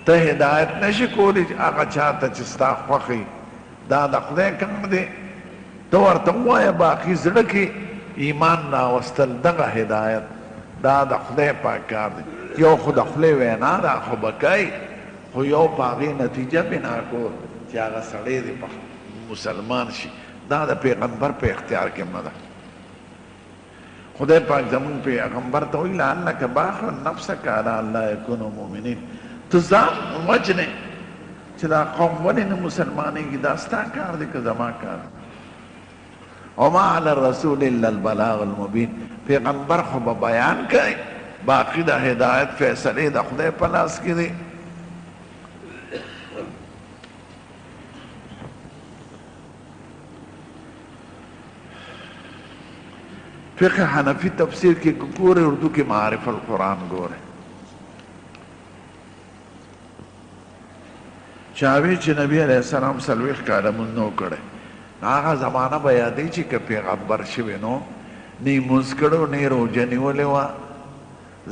ته هدایت نشي کولی هغه چاته چې ستا خوښي دا د خدای کار دی ته ورته ووایه باقي زړه کې ایمان راوستل دغه هدایت دا د خدای پاک کار دی یو خو د خولې وینا ده خو به کوي خو یو په هغې نتیجه بنا کول چې هغه سړی دی مسلمان شي دا د پیغمبر په اختیار کې نه ده خدای پاک زمون پیغمبر ته وایي لعلک باخع نفسک علی الله یکونوا مؤمنین ته ځان وجنې چې دا قوم ولې نه مسلمانېږي دا ستا کار دی که زما کار وما علی الرسول الا البلاغ المبین پیغمبر خو به بیان کوي باقي د هدایت فیصلې د خدای په لاس کې دی فقه حنفی تفسیر کې ګوره اردو کې معارف القرآن ګوره چاوی چې نبی علیہ السلام سلویخ کاله مونږ نو کړی هغه زمانه به یادوي چې که پیغمبر شوی نو نه مونځ کړو نه روژه نیولې وه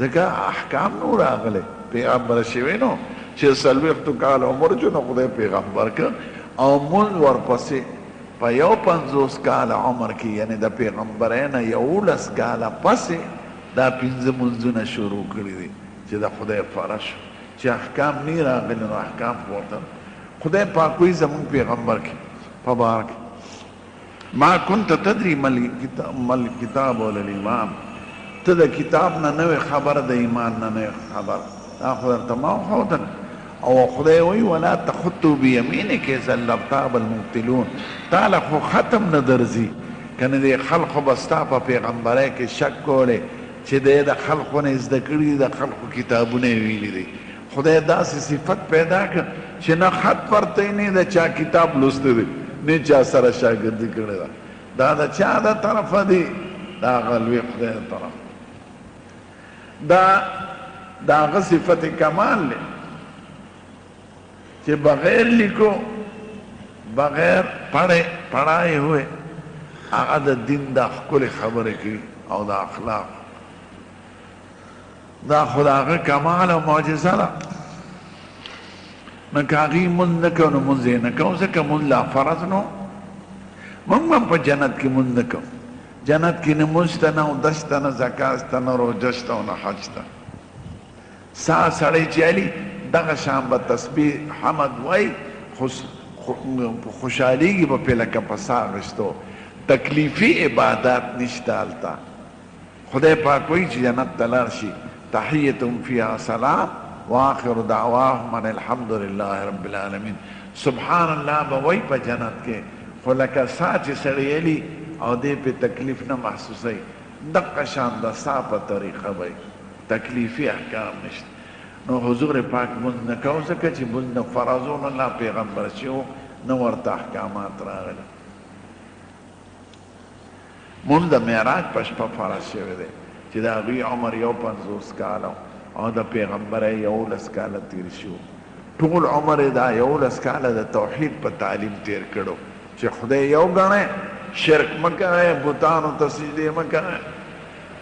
ځکه احکام نو راغلی پیغمبر شوی نو چې سلویختو کاله عمر جو نو خدای پیغمبر کړ او مونځ ورپسې په یو 50 کاله عمر کې یعنی د پیغمبرۍ نه 11 کاله پسې دا 15 مونځونه شروع کړي دي چې د خدای فرض شو چې احکام نه راغلي نو احکام ورته خدای پاک وایي زموږ پیغمبر کې په باره کې ما كنت تدري ما الكتاب ولا الإيمان ته د کتاب نه نوې خبر د ایمان نه نوې خبر دا خو درته ما وښودل او خدای وایي ولا تخطوا بيمينك اذا لارتاب المبطلون تعالی خو ختم نه درځي کنه د خلقو به ستا په پیغمبرۍ کې شک کولی چې دی د خلقو نه زده کړي د خلقو کتابونه یې ویلي دي خدای داسې صفت پیدا کړ چې نه خط ورته نه د چا کتاب لوستی دی نه چا سره شاګردي کړې ده دا د چا د طرفه دی دا هغه لوی خدای د طرف دا د هغه صفت کمال دی کہ بغیر لکھو بغیر پڑھائے ہوئے آغا دا دین دا خکل خبر کی او دا اخلاق دا خدا آغا کمال و معجزہ دا نکاغی من نکو نو منزی نکو سکا من لا فرض نو من پا جنت کی من نکو جنت کی نموشتا نو دشتا نو زکاستا نو روجشتا نو حجتا سا سڑی چیلی دغه شان به تسبیح حمد وای خوشحالیږي به پې لکه په ساه اخیستو تکلیفي عبادات نشته هلته خدای پاک وایي چې جنت ته لاړ شي تحیتهم فیها سلام واخر دعواهم ان الحمد لله رب العالمین سبحان الله به وایي په جنت کې خو لکه ساه چې سړی یلي او دې پې تکلیف نه محسوسوي دغه شان د ساه په طریقه به تکلیفي احکام نشته نو حضور پاک مونږ نه کوو ځکه چې مونږ نه فرضونه الله پیغمبر شو نه ورته احکامات راغلي مونږ د معراج په شپه فرض شوی دی چې د هغوی عمر 50 کاله او د پیغمبرۍ 11 کاله تیر شو ټول عمر یې دا 11 کاله د توحید په تعلیم تیر کړو چې خدای یو ګڼئ شرک مه کوئ بتانو ته سجدې مه کوئ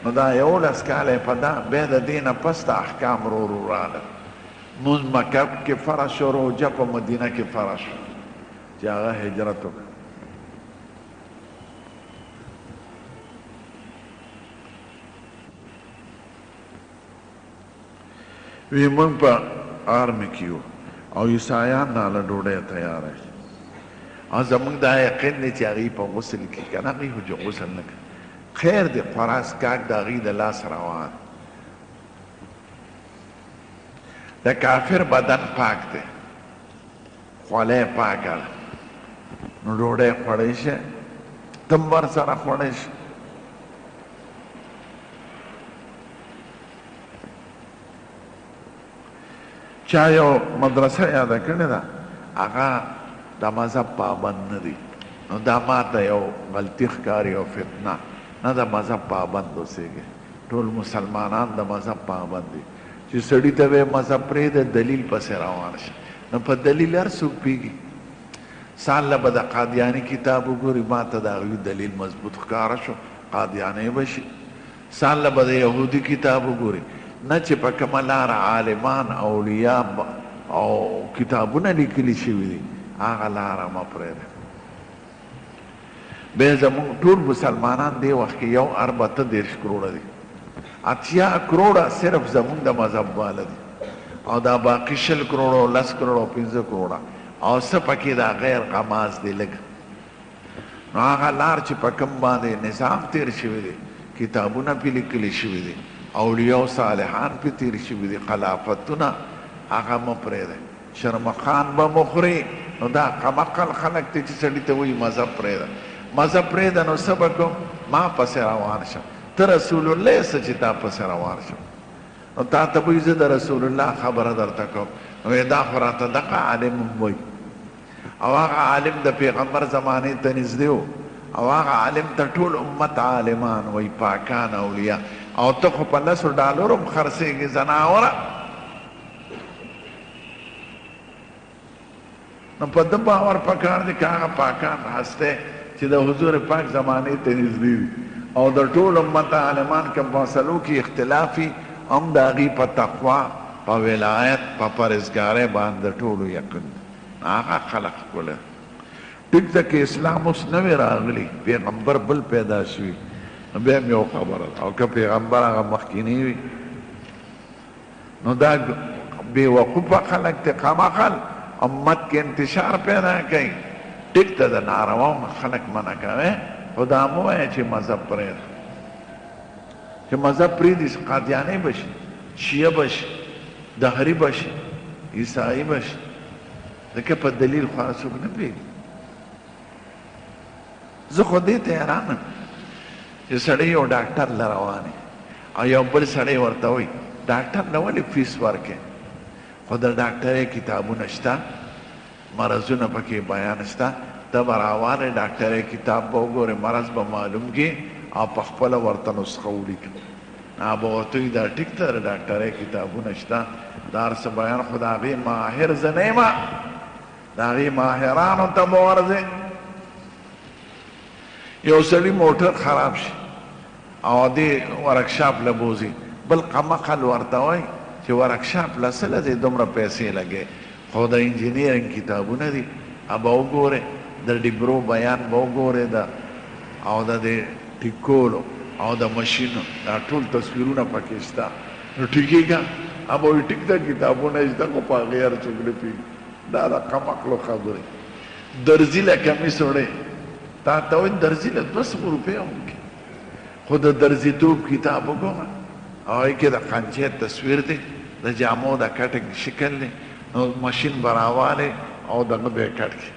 نو دا 11 کاله په دا بیا د دې نه پس د احکام رو راغلل مونځ مکه کې فرض شو روژه په مدینه کې فرض شو چې هغه هجرت وکړ وی مونږ په آرمي کې یو او عیسایان ناله ډوډۍ تیاره او زمونږ دا یقین دی چې هغوی په غسل کې که نه هغوی خو چې غسل نه کوي خیر دی خوراس کاک د هغوی د لاس روان د کافر بدن پاک دی خولۍ پاکه ده نو ډوډۍ خوړی شي تم ورسره خوړی شي چا یو مدرسه یاده کړې ده هغه د مذهب پابند نه دي نو دا ماته یو غلطي ښکاري او فتنه نه د مذهب پابند اوسېږي ټول مسلمانان د مذهب پابند دي چې سړي ته وایي مذهب پرېږده دلیل پسې روان شي نو په دلیل هر څوک پوهېږي سال به د قادیاني کتاب وګوري ما ته د هغوی دلیل مضبوط ښکاره شو قادیانی به شي سال به د یهودي کتاب وګوري نه چې په کومه لاره عالمان اولیاء او کتابونه لیکلي شوي دي هغه لاره مه پرېږده بیا زموږ ټول مسلمانان دې وخت کې یو ارب اته دېرش کروړه دي اتیا کروړه صرف زموږ د مذهب واله دي او دا باقي شل کروړه لس کروړه پنځه کروړه او څه پکې دا غیر غماز دی لږ نو هغه لار چې په کوم باندې نظام تېر شوي دی کتابونه پې لیکلي شوي دي اولیاء صالحان پې تېر شوي دي خلافتونه هغه مه پرېږدئ شرمخان به مو خوري نو دا کمعقل خلک دی چې سړي ته وایي مذهب پرېږده مذهب پرېږده نو څه به کوم ما پسې روان شم ته رسول الله یې څه چې تا پسې روان شم نو تا ته به زه د رسول الله خبره درته کوم نو دا خو راته دغه عالم وایي او هغه عالم د پیغمبر زمانې ته نږدې و او هغه عالم ته ټول امت عالمان وایي پاکان اولیاء او ته خو په لسو ډالرو هم خرڅېږي زناوره نو په ده باور پکار دی که هغه پاکان هستی چې د حضور پاک زمانې ته نږدې دي او د ټول امت عالمان که په مسلو کې اختلافي هم د هغې په تقوا په ولایت په پرهیزګارۍ باندې ټولو یقین هغه خلق ښکلی ټیک ده که اسلام اوس نوی راغلی پیغمبر بل پیدا شوي نو بیا هم یو خبره ده او که پیغمبر هغه مخکینی وي نو دا بېوقوفه خلک دی کمعقل امت کې انتشار پیدا کوي ټیک ته د نارواو خلک منع کوي خو دا مه وایه چې مذهب پرېږده چې مذهب پرېږدي قادیانی به شي شیعه به شي دهري به شي عیسایي به شي ځکه په دلیل خو هغه څوک نه پوهېږي زه خو دې ته حیران یم چې سړی یو ډاکټر له روان او یو بل سړی ورته وایي ډاکټر له ولې فیس ورکړې خو د ډاکټرۍ کتابونه شته مرضونه پکې بیان شته ته به راوالی ډاکټرۍ کتاب به وګورې مرض به معلوم کړي او په خپله ورته نسخه ولیکي به ورته وي دا ټیک ته د ډاکټرۍ کتابونه شته دا هر څه بیان خو د هغې ماهر زه نه یم د هغې ماهرانو ته به ورځې یو سړي موټر خراب شي او دې ورکشاپ له بوځي بل قمقل ورته وایي چې ورکشاپ له څه لځې دومره پیسې لګې خو د انجینیرنګ کتابونه دي به وګورې د ډبرو بیان به وګورې او د دې ټیکولو او د مشینو دا ټول تصویرونه پکې شته نو ټیکېږه به وایي ټیک ده کتابونه شته خو په هغې هر څوک نه پوهېږي دا د قمقلو خبرې درزي له کمیس وړې تا ته وایي درزي له 200 روپۍ هم خو د درزیتوب کتاب وګوره او هغې کې د قنچې تصویر دی د جامو د کټنګ شکل دی نو ماشین به راوالی او دغه به یې کټ کړي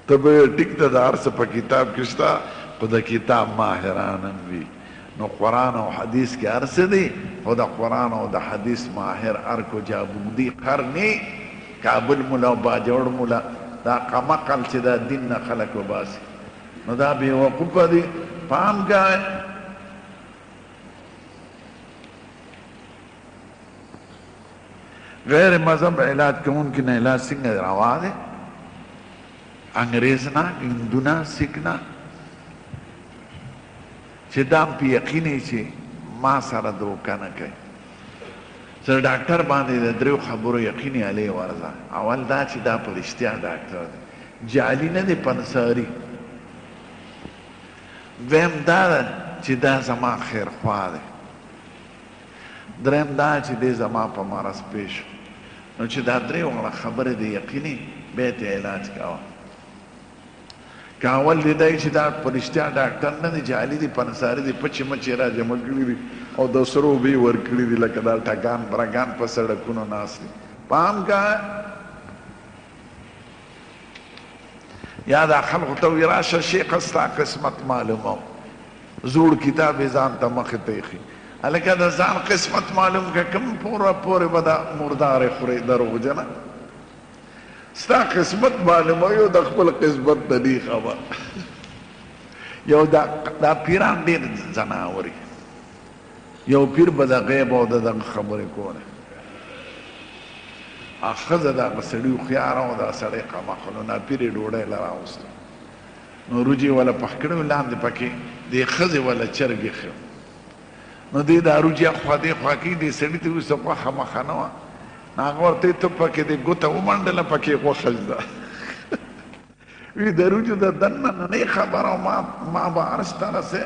ته به یې ټیک ده د هر څه په کتاب کې شته خو د کتاب ماهران هم وي نو قرآن او حدیث کې هر څه دی خو د قرآن او د حدیث ماهر هر کو جابودي قرني کابل مولا او باجوړ مولا دا قمقل چې دا دین نه خلک وباسي نو دا بېوقوفه دي پام کوئ غیر مذہب علاج کوونکي نه علاج څنګه روا دی انګریز نه هندو نه سیک نه چې دا هم په یقین چې ما سره دوکه نه کوي زه ډاکټر باندې د دریو خبرو یقین علیه ورځه اول دا چې دا په رښتیا ډاکټر دی جعلي نه دی پنساري دویم دا ده چې دا زما خیرخوا دی دریم دا چې دی زما په مرض پیښ نو چې دا درې واړه خبرې د یقیني بیا ته علاج کوه که اول دی دی چې دا په رښتیا ډاکټر نه دی جعلي دي پنساري دي پچې مچې را جمع کړي دي او د سرو اوبې ورکړي دي لکه دا ټګان برګان په سړکونو ناست دي پام کا یا دا خلقو ته وي راشه شیخه ستا قسمت معلوموم زوړ کتاب یې ځان ته مخې ته ایښي هلکه د ځان قسمت معلوم که کوم پورې به دا مردارې خورې دروغجنه ستا قسمت معلوموي او د خپل قسمت نه دی خبر یو دا پیران ډېر ځناوري یو پیر به د غیب او د دغه خبرې کوله ښځه دغه سړي هوښیاره او دا سړی قمقل نو ناپیر یې ډوډۍ له راوسته نو روجې وله پخ کړی و لاندې پکې دې ښځې وله چرګ ایښی نو دې دا روجې خوا دې خوا کوي دې سړي ته وایي څه غوښه مخه نه وه نو هغه ورته وایي ته پکې دې ګوته ومنډله پکې غوښه ږده وی د روجو د دننه نه خبره ما به عرش ته رسې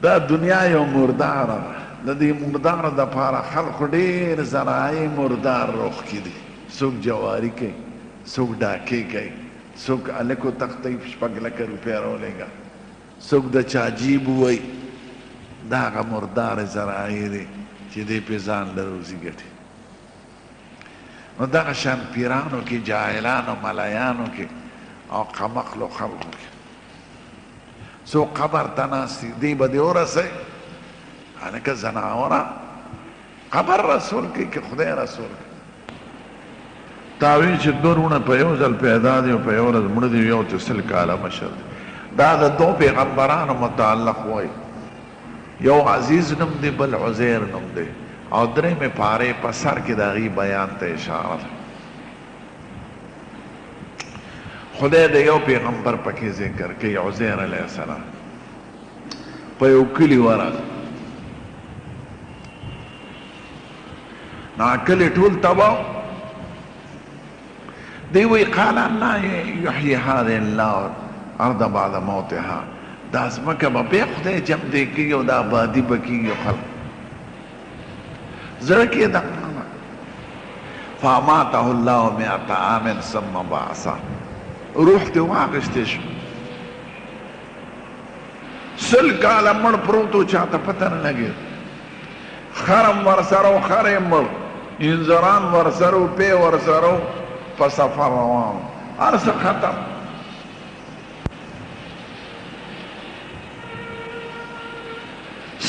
دا دنیا یو مرداره ده د دې مردار دپاره خلکو ډېر ذرایع مردار روغ کي دي څوک جواري کوي څوک ډاکې کوي څوک هلکو تختوي 6 لکه روپۍ راولېږه څوک د چا جیب ووایي دا هغه مردار ذرایع دي چې دی پې ځان له روزي ګټي نو دغه شان پیرانو کې جاهلانو ملایانو کې او قمقلو خلکو کې څوک قبر ته ناست دي دی به دې ورسوي هلکه زناوره قبر رسول کوي که خدای رسول کوي تاوی چې دوه وروڼه په یو ځل پیدا دي او په یو ورځ مړه دي یو چې 100 کاله مشر دی دا د دو پیغمبرانو متعلق وایي یو عزیز نوم دی بل عزیر نوم دی او درېمې پارې په سر کې د هغې بیان ته اشاره ده خدای د یو پیغمبر پکې ذکر کوي عزیر علیه السلام په یو کلي ورغی نا کلی ټول تباو دی وی قال الله یحیی هذه الله ارض بعد موتها دا ځمکه به بیا خدای جمع دی کېږي او دا آبادي به کېږي خلک زړه کې دغه فاماته الله 100 عام ثم بعثه روح دې واخیستی شو 100 کاله مړ پروت و چاته پته نه لګېد خرم ورسره و خر یې مړ انځران ورسره و پی ورسره و په سفر روان هر څه ختم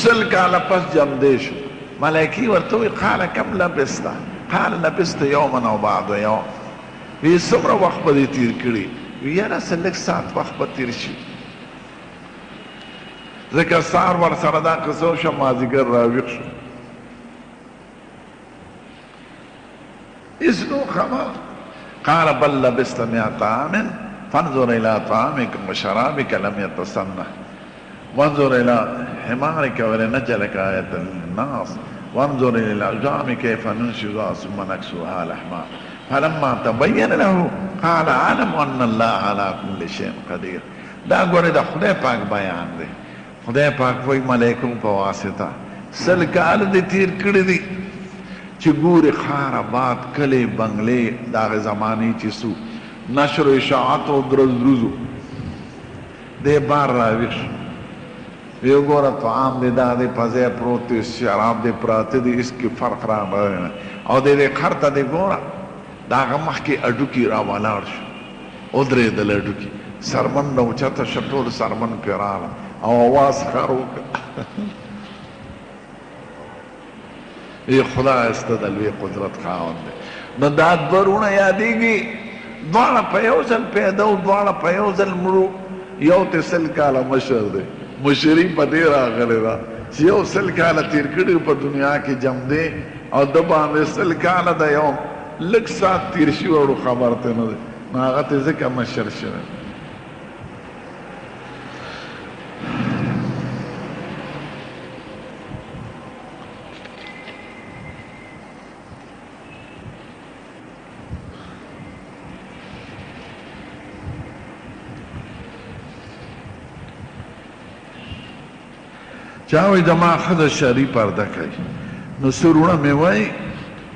سل کاله پس جمدی شو ملائکې ورته وایي قال کم لبست قال لبست یوما او بعد یوم وی څومره وخت به دې تیر کړي وی یاره څه لږ ساعت وخت به تیر شي ځکه سهار ورسره دا قصه وشوه مازدیګر راویښ شو اسنو خبر قال بل لبست 100 عام فانظر الى طعامك وشرابك لم يتسنه وانظر الى حمارك ولنجلك آية للناس وانظر الى العظام كيف ننشزها ثم نكسوها لحما فلما تبين له قال اعلم ان الله على كل شيء قدير دا ګوره د خدای پاک بیان دی خدای پاک وایي ملایکو په واسطه 100 کال دې تیر کړي دي چې ګورې ښار آباد کلې بنګلې د هغې زمانې چې سو نشر و اشاعت او درزدروزو دی بار راویښ شو وی وګوره طعام دی دا دی په ځای پروت دی شراب دی پراته دی هېڅ کې فرق راغلی نه او دی خر ته دی ګوره د هغه مخکې هډوکي راولاړ شو ودرېدل هډوکي سرمن نه اوچته شه ټول سرمن پرې راغله او اواز خر وکړه ای خدای است د لوی قدرت خاوند دی نو دا دوه وروڼه یادېږي دواړه په یو ځل پیدا و دواړه په یو ځل مړو یو ته 100 کاله مشر دی مشري په دې راغلی ده چې یو 100 کاله تیر کړي په دنیا کې جم دی او د باندې 100 کاله د یو لږ ساعت تیر شي وړو خبر ته نه دی نو هغه ته ځکه مشر شوی چا وایي زما ښځه شرعي پرده کوي نو سرونه مې وایي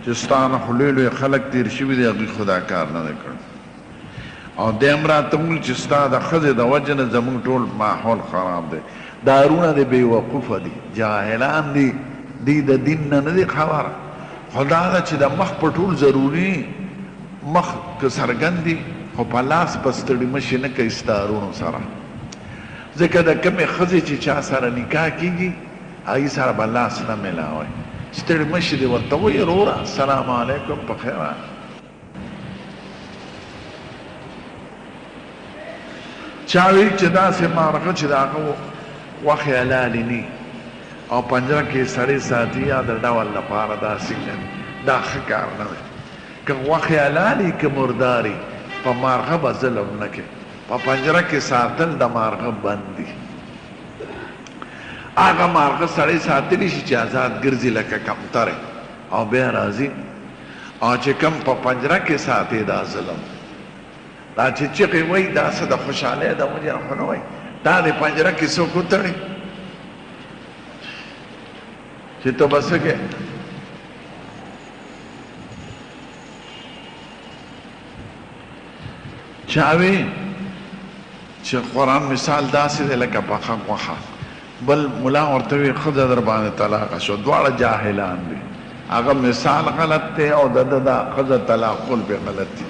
چې ستا نه خو لوی لوی خلک تېر شوي دي هغوی خو دا کار نه دی کړی او دی هم راته وویل چې ستا د ښځې د وجې نه زموږ ټول ماحول خراب دی دارونه د بې وقوفه دي جاهلان دي دی د دین نه نه دي خبره خو دا ده چې د مخ په ټول ضروري مخ که څرګند دي خو په لاس په ستړي مشي نه کوي ستارونو سره ځکه د کمې ښځې چې چا سره نکاح کېږي هغې سره به لاس نه میلاوئ ستړي مشي دې ورته وایي وروره السلام علیکم په خیر چا وایي چې داسې مارغه چې د هغه غوښې حلالې ني او پنجره کې سړی ساتي یا د ډول لپاره داسې دا ښه کار نه دی که غوښې حلالې که مرداري په مارغه به ظلم نه کوي په پنجره کې ساتل د مارغه بند دي هغه مارغه سړی ساتلی شي چې آزاد ګرځي لکه کمترې او بیا راځي او چې کم په پنجره کې ساتي دا ظلم دا چې چغې وایي دا څه د خوشحالۍ د وجې نه خو نه وایي دا د پنجره کې څوک وتړي چې ته به څه کوې چا وی چې قرآن مثال داسې دی لکه پخه غوښه بل ملا ورته وي ښځه در باندې طلاقه شو دواړه جاهلان دي هغه مثال غلط دی او د ده دا ښځه طلاقول به غلط دی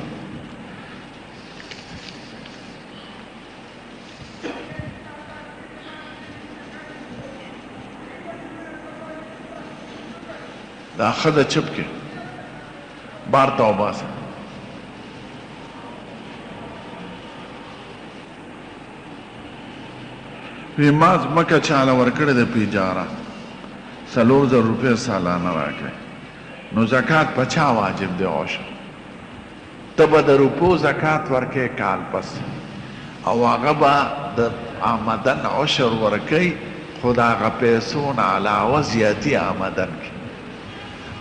دا ښځه چپ کې بار ته وباسه وی ما ځمکه چاله ورکړې ده په اجاره 4,000 روپۍ سالانه راکړئ نو زکات په چا واجب دی عشر ته به د روپو زکات ورکې کال پس او هغه به د آمدن عشر ورکوي خو د هغه پیسو نه علاوه زیاتي آمدن کړي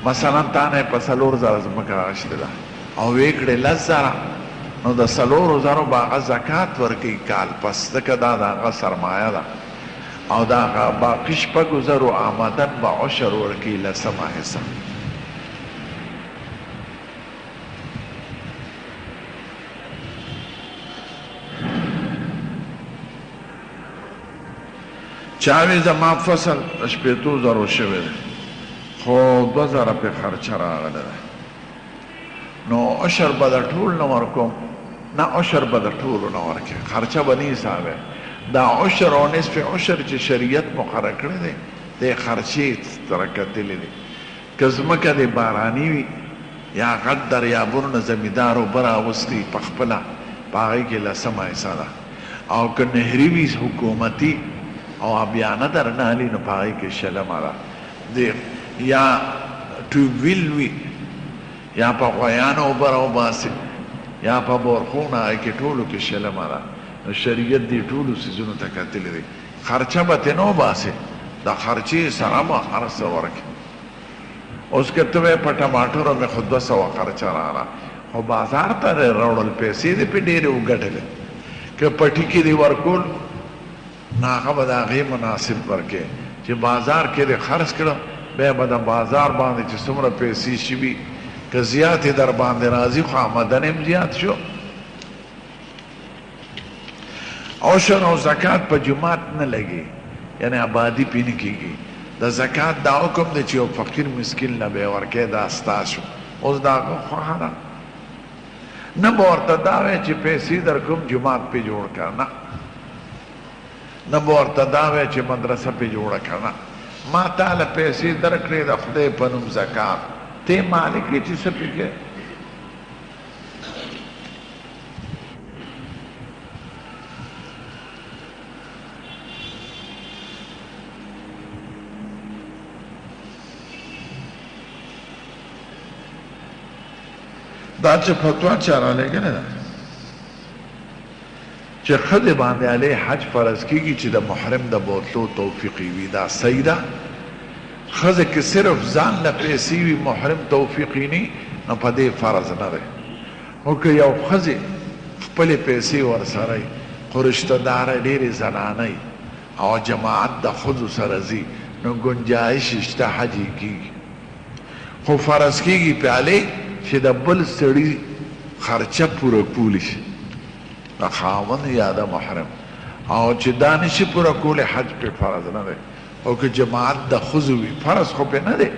مثلا تا نه په 4,000 ځمکه اخیستې ده او ویې کړې 10,000 نو د 4,000 به هغه زکات ورکوي کال پس ځکه دا د هغه سرمایه ده او د هغه باقي 6,000 آمدن به عشر ورکوي 10مه حصه چاوی زما فصل 8,000 شوی دی خو 2,000 پې خرچه راغلی ده نو عشر به د ټول نه ورکوم نه عشر به د ټولو نه ورکوي خرچه به نه حسابوي دا عشر او نصف عشر چې شریعت مقرر کړی دی د خرچې سره کتلي دي که ځمکه دې باراني وي یا غټ دریابونو نه زمیندار اوبه راوستي په خپله په هغې کې 10مه حصه ده او که نهري وي حکومتي او آبیانه درنه هلي نو په هغې کې 6مه ده یا ټیوبویل وي یا په غویانو اوبه راوباسي یا په بورخونه هغې کې ټولو کې 6مه ده نو شریعت دې ټولو څیزونو ته کتلي دی خرچه به ترې نه وباسې د خرچې سره به هر څه ورکړي اوس که ته وایې په ټماټرو مې خو 200 خرچه راغله خو بازار ته راوړل پیسې دې پې ډېرې وګټلې که پټي کې دې ورکول نو هغه به د هغې مناسب ورکړې چې بازار کې دې خرڅ کړه بیا به د بازار باندې چې څومره پیسې شوي که زیات یې در باندې راځي خو آمدن هم زیات شو عشر او زکات په جماعت نه لګي یعنی آبادي پې نه کېږي د زکات دا حکم دی چې یو فقیر مسکین نه به یې ورکوې دا ستا شو اوس د هغه خوښه ده نه به ورته دا وایې چې پیسې در کوم جماعت پې جوړ کړه نه به ورته دا وایې چې مدرسه پې جوړه کړه نه ما تاله پیسې درکړې د خدای په نوم زکات ته مالک یې چې څه پې کوې دا چې فتوا چا رالیږلې ده چې ښځې باندې علیه حج فرض کېږي چې د محرم د بوتلو توفیق وي دا صحیح ده ښځې که صرف ځان له پیسې وي محرم توفیق یې نه نو په دې فرض نه دی خو که یو ښځې خپلې پیسې ورسره وي خو رشته داره ډېرې زنانه او جماعت د ښځو سره ځي نو ګنجایش شته حج یې کېږي خو فرض کېږي پیالې چې د بل سړي خرچه پوره کولی شي د خاوند یا د محرم او چې دا نشي پوره کولی حج پې فرض نه دی او که جماعت د ښځو وي فرض خو پې نه دی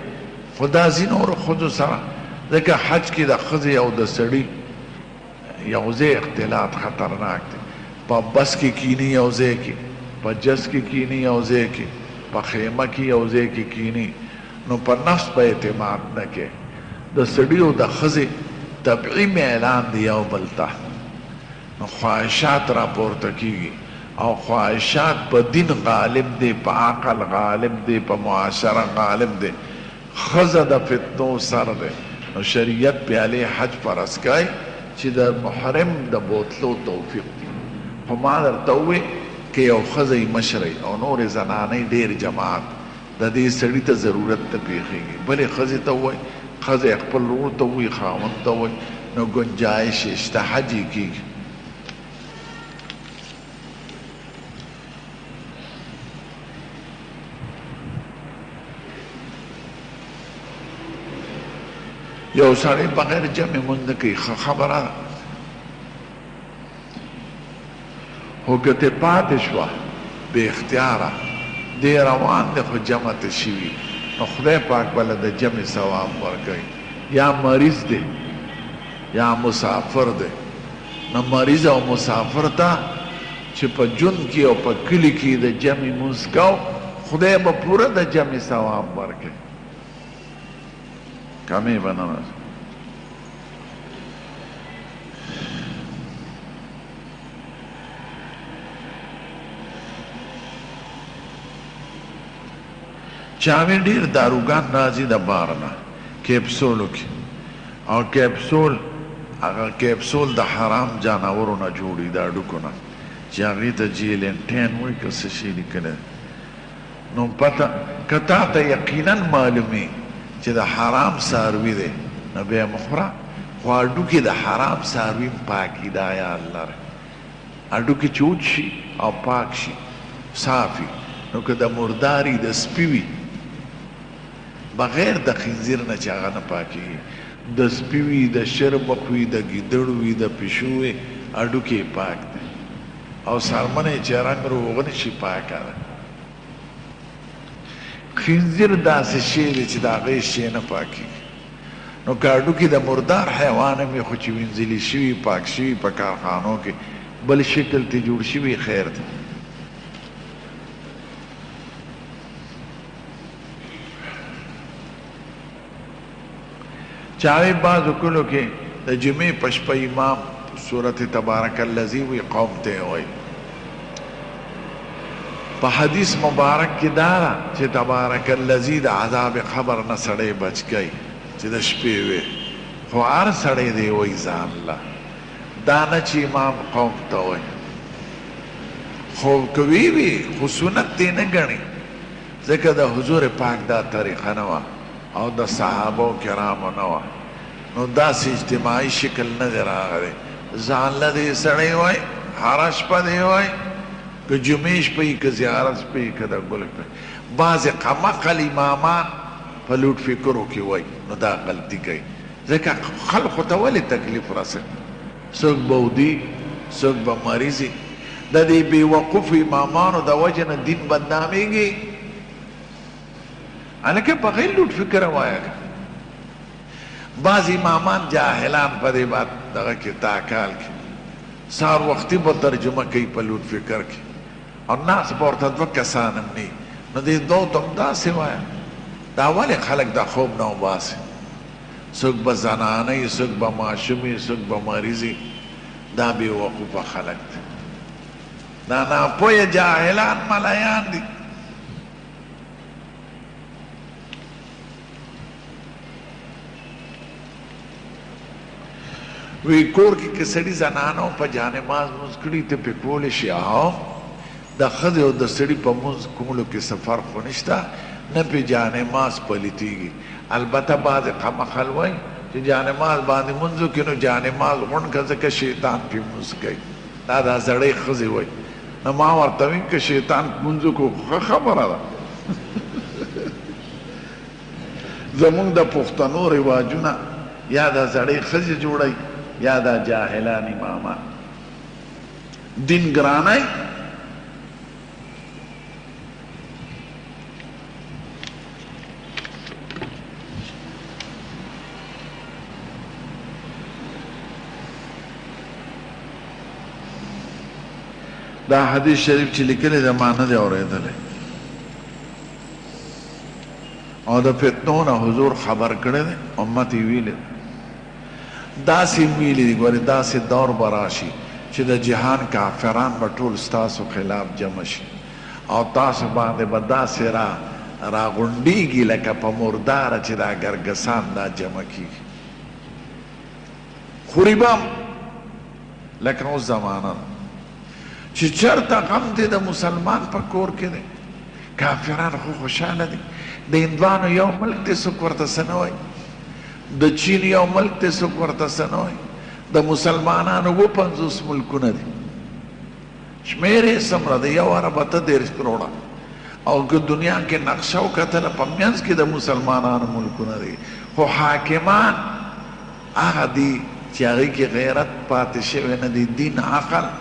خو دا ځي نورو ښځو سره ځکه حج کې د ښځې او د سړي یو ځای اختلاط خطرناک دی په بس کې کینی یو ځای کې په جس کې کینی یو ځای کې په خیمه کې یو ځای کې کینی نو په نفس به اعتماد نه کې د سړي او د ښځې طبعي میلان دی یو بل ته نو خواهشات راپورته کېږي او خواهشات په دین غالب دی په عقل غالب دی په معاشره غالب دی ښځه د فتنو سر دی نو شریعت پیالې حج فرض کوي چې د محرم د بوتلو توفیق دی خو ما درته ووې که یو ښځه یې مشرئ او نورې زنانۍ ډېر جماعت د دې سړي ته ضرورت ته پېښېږي بلې ښځې ته ووایي ښځه یې خپل ورور ته ووایي خاوند ته ووایي نو ګنجایش یې شته حج یې کېږي یو سړی بغیر جمع مونځ نه کوي ښه خبره ده خو که تې پاتې شوه بې اختیاره دی روان دی خو جمع ته شوي نو خدای پاک بله د جمع ثواب ورکوي یا مریض دی یا مسافر دی نو مریض او مسافر ته چې په جون کې او په کلي کې د جمع مونځ کو خدای به پوره د جمع ثواب ورکوي کمی بنانا چاوی ډیر داروګان راځي د بارنه کیپسولو کې او کیپسول هغه کیپسول د حرام جانورو نه جوړي دا ډکونه چې هغې ته جیلنټین وایي که څه شي لیکلی نو پته که تا ته یقینا معلومي چې د حرام څاروي دی نو بیا مه خوره خو هډوکې د حرام څاروي هم پاکي دا یا الله هډوکې چې وچ شي او پاک شي صافي نو که د مرداري د سپي وي بغیر د خنزیر نه چې هغه نه پاکېږي د سپي وي د شرمخ وي د ګیدړ وي د پیشو وي هډوکې پاک دی او څرمنې چې رنګ روغ نه شي پاکه ده خنزیر داسې شی دی چې د هغې شی نه پاکېږي نو که هډوکې د مردار حیوان هم خو چې وینځلي شوي پاک شوي په کارخانو کې بل شکل ته جوړ شوي خیر دی چاوی بعضو کلو کې د جمعې په شپه امام صورت تبارک الذی وی قوم ته وایي په حدیث مبارک کې دا چې تبارک الذی د عذاب خبر نه سړی بچ کوي چې د شپې وي خو هر سړی دی وایي ځان له دا نه چې امام قوم ته وایي خو که وی وي خو سنت دی نه ګڼي ځکه د حضور پاک دا طریقه نه وه او د صحابو کرامو نه وه نو داسې اجتماعي شکل نه دی راغلی ځان له دې سړی وایي هره شپه دی وایي که جمعې شپه یي که زیارت شپه یي که د ګل شپه بعضې قمقل امامان په لوټ فکرو کې وایي نو دا غلطي کوي ځکه خلقو ته ولې تکلیف رسوي څوک به ودي څوک به مریضي د دې بېوقوفو امامانو د وجې نه دین بدنامېږي هلکه بغیر لوټ فکره وایه بعض امامان جاهلان په دې بات دغه کې تاکال کې سهار وختي به ترجمه کوي په لوټ فکر کې او ناس به ورته دوه کسان هم نه نو دې دوو ته هم داسې وایه دا ولې خلک د خوب نه وباسي څوک به زنانه وي څوک به ماشوم وي څوک به مریض وي دا بېوقوفه خلک دي دا ناپوهه جاهلان ملایان دي وی کور کې که سړي زنانو په جانماز مونځ کړي ته پې کولی شي او د ښځې او د سړي په مونځ کولو کې څه فرق خو نشته نه پې جانماز پلیتېږي البته بعضې قمقل وایي چې جانماز باندې مونځ وکړي نو جانماز غونډ کړه ځکه شیطان پې مونځ کوي دا زړې ښځې وایي نو ما ورته ویم که شیطان منځو کو ښه خبره ده زمونږ د پښتنو رواجونه یا د زړې ښځې جوړی یا د جاهلان امامان دین ګرانی دا حدیث شریف چې لیکلی دی ما نه دی اورېدلی او د فتنو نه حضور خبر کړی دی امت یې ویلی داسې ویلي دي ګورې داسې دور به راشي چې د جهان کافران به ټول ستاسو خلاف جمع شي او تاسو باندې به داسې راغونډېږي لکه په مرداره چې دا ګرګسان دا جمع کېږي خوري به لکه اوس زمانه ده چې چرته غم دی د مسلمان په کور کې دی کافران خو خوشحاله دي د هندوانو یو ملک دی څوک ورته څه نه وایي د چین یو ملک دی څوک ورته څه نه وایي د مسلمانانو 50 ملکونه دي شمېر یې څومره دی 1.30 کروړه او که دنیا کې نقشه وکتله په منځ کې د مسلمانانو ملکونه دي خو حاکمان هغه دي چې هغوی کې غیرت پاتې شوی نه دی دین عقل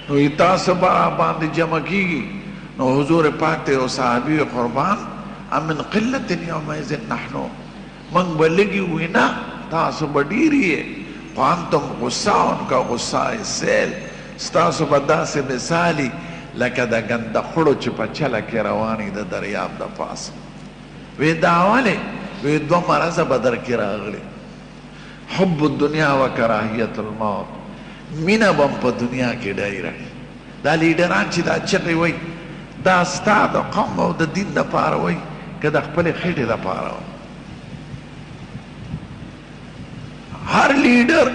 نو تاسو به باندې جمع کیږي نو حضور پاک ته او صحابي قربان امن قلت یومئذ نحنو من بلگی ہوئی نا تاسو به ډیر یې خو انتم غصاون کا غصای سیل ستاسو به داسې مثالي لکه د ګنده خړو چې په چله کې روانې د دریاب د پاسه وی دا ولې وی 2 مرضه به در کې راغلي حب الدنیا و کراهیت الموت مینه به په دنیا کې ډیره دا لیډران چې دا چغې وایي دا ستا د قوم او د دین دپاره وایي که د خپلې خېټې دپاره وایي هر لیډر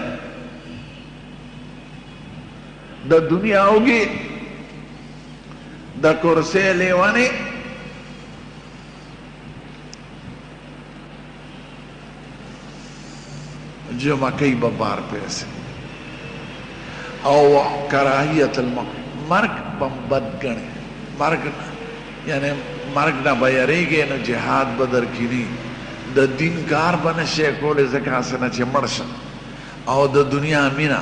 د دنیا اوږې د کرسۍ لیونې جمع کوي به بار پیسې او کراهیت الموت مرګ به بد ګڼي مرګ یعنی مرګ نه به یریږې نو جهاد به در کینی د دین کار به نشئ کولی ځکه هسې نه چې مړ شه او د دنیا مینه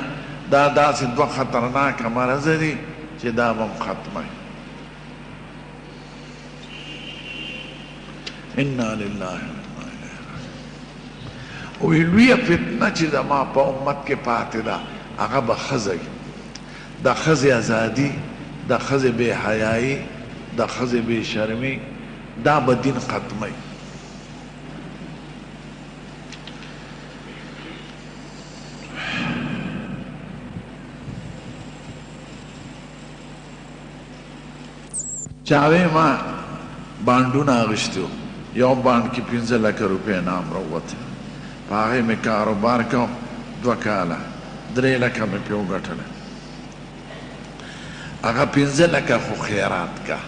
دا داسې 2 خطرناکه مرضه دي چې دا به هم ختمه انا لله وی لویه فتنه چې زما په امت کې پاتې ده هغه به ښځه د ښځې ازادي د ښځې بې حیایي د ښځې بې شرمي دا به دین ختموي چاوی ما بانډونه اخیستي وو یو بانډ کې 15 لکه روپۍ انعام راووته په هغې مې کاروبار کوم 2 کاله 3 لکه مې پرې وګټله هغه 15 لکه خو خیرات کا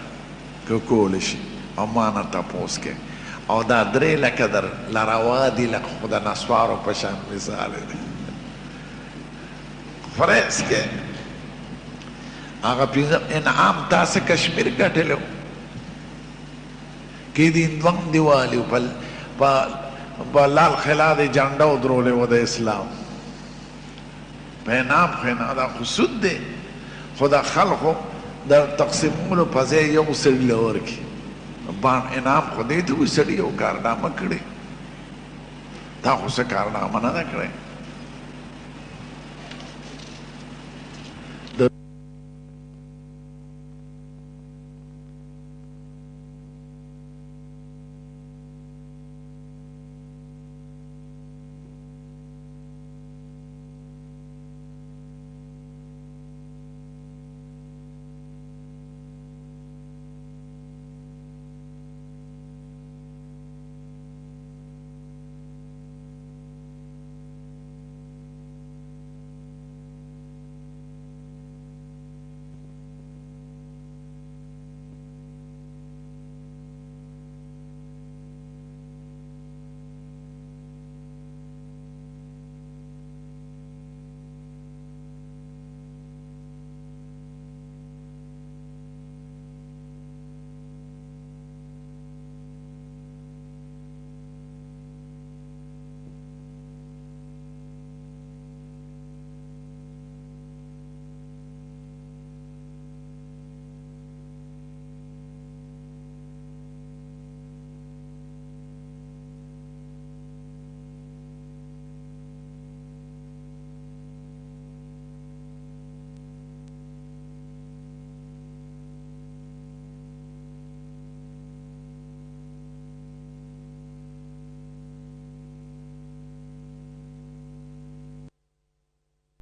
که کولی شي او ما نه تپوس کې او دا 3 لکه در لروا دي لکه خو د نسوارو په شان مثال دی فریس کې هغه 15 انعام تاسې کشمیر ګټلی و کې د هندوان دیوالي په لال خلا د جنډه ودرولې و د اسلام په انعام خو دا خو سود دی خو د خلکو د تقسیمولو په ځای یو سړي له ورکړي انعام خو دې ته وایي سړي یو کارنامه کړې تا خو څه کارنامه نه ده کړې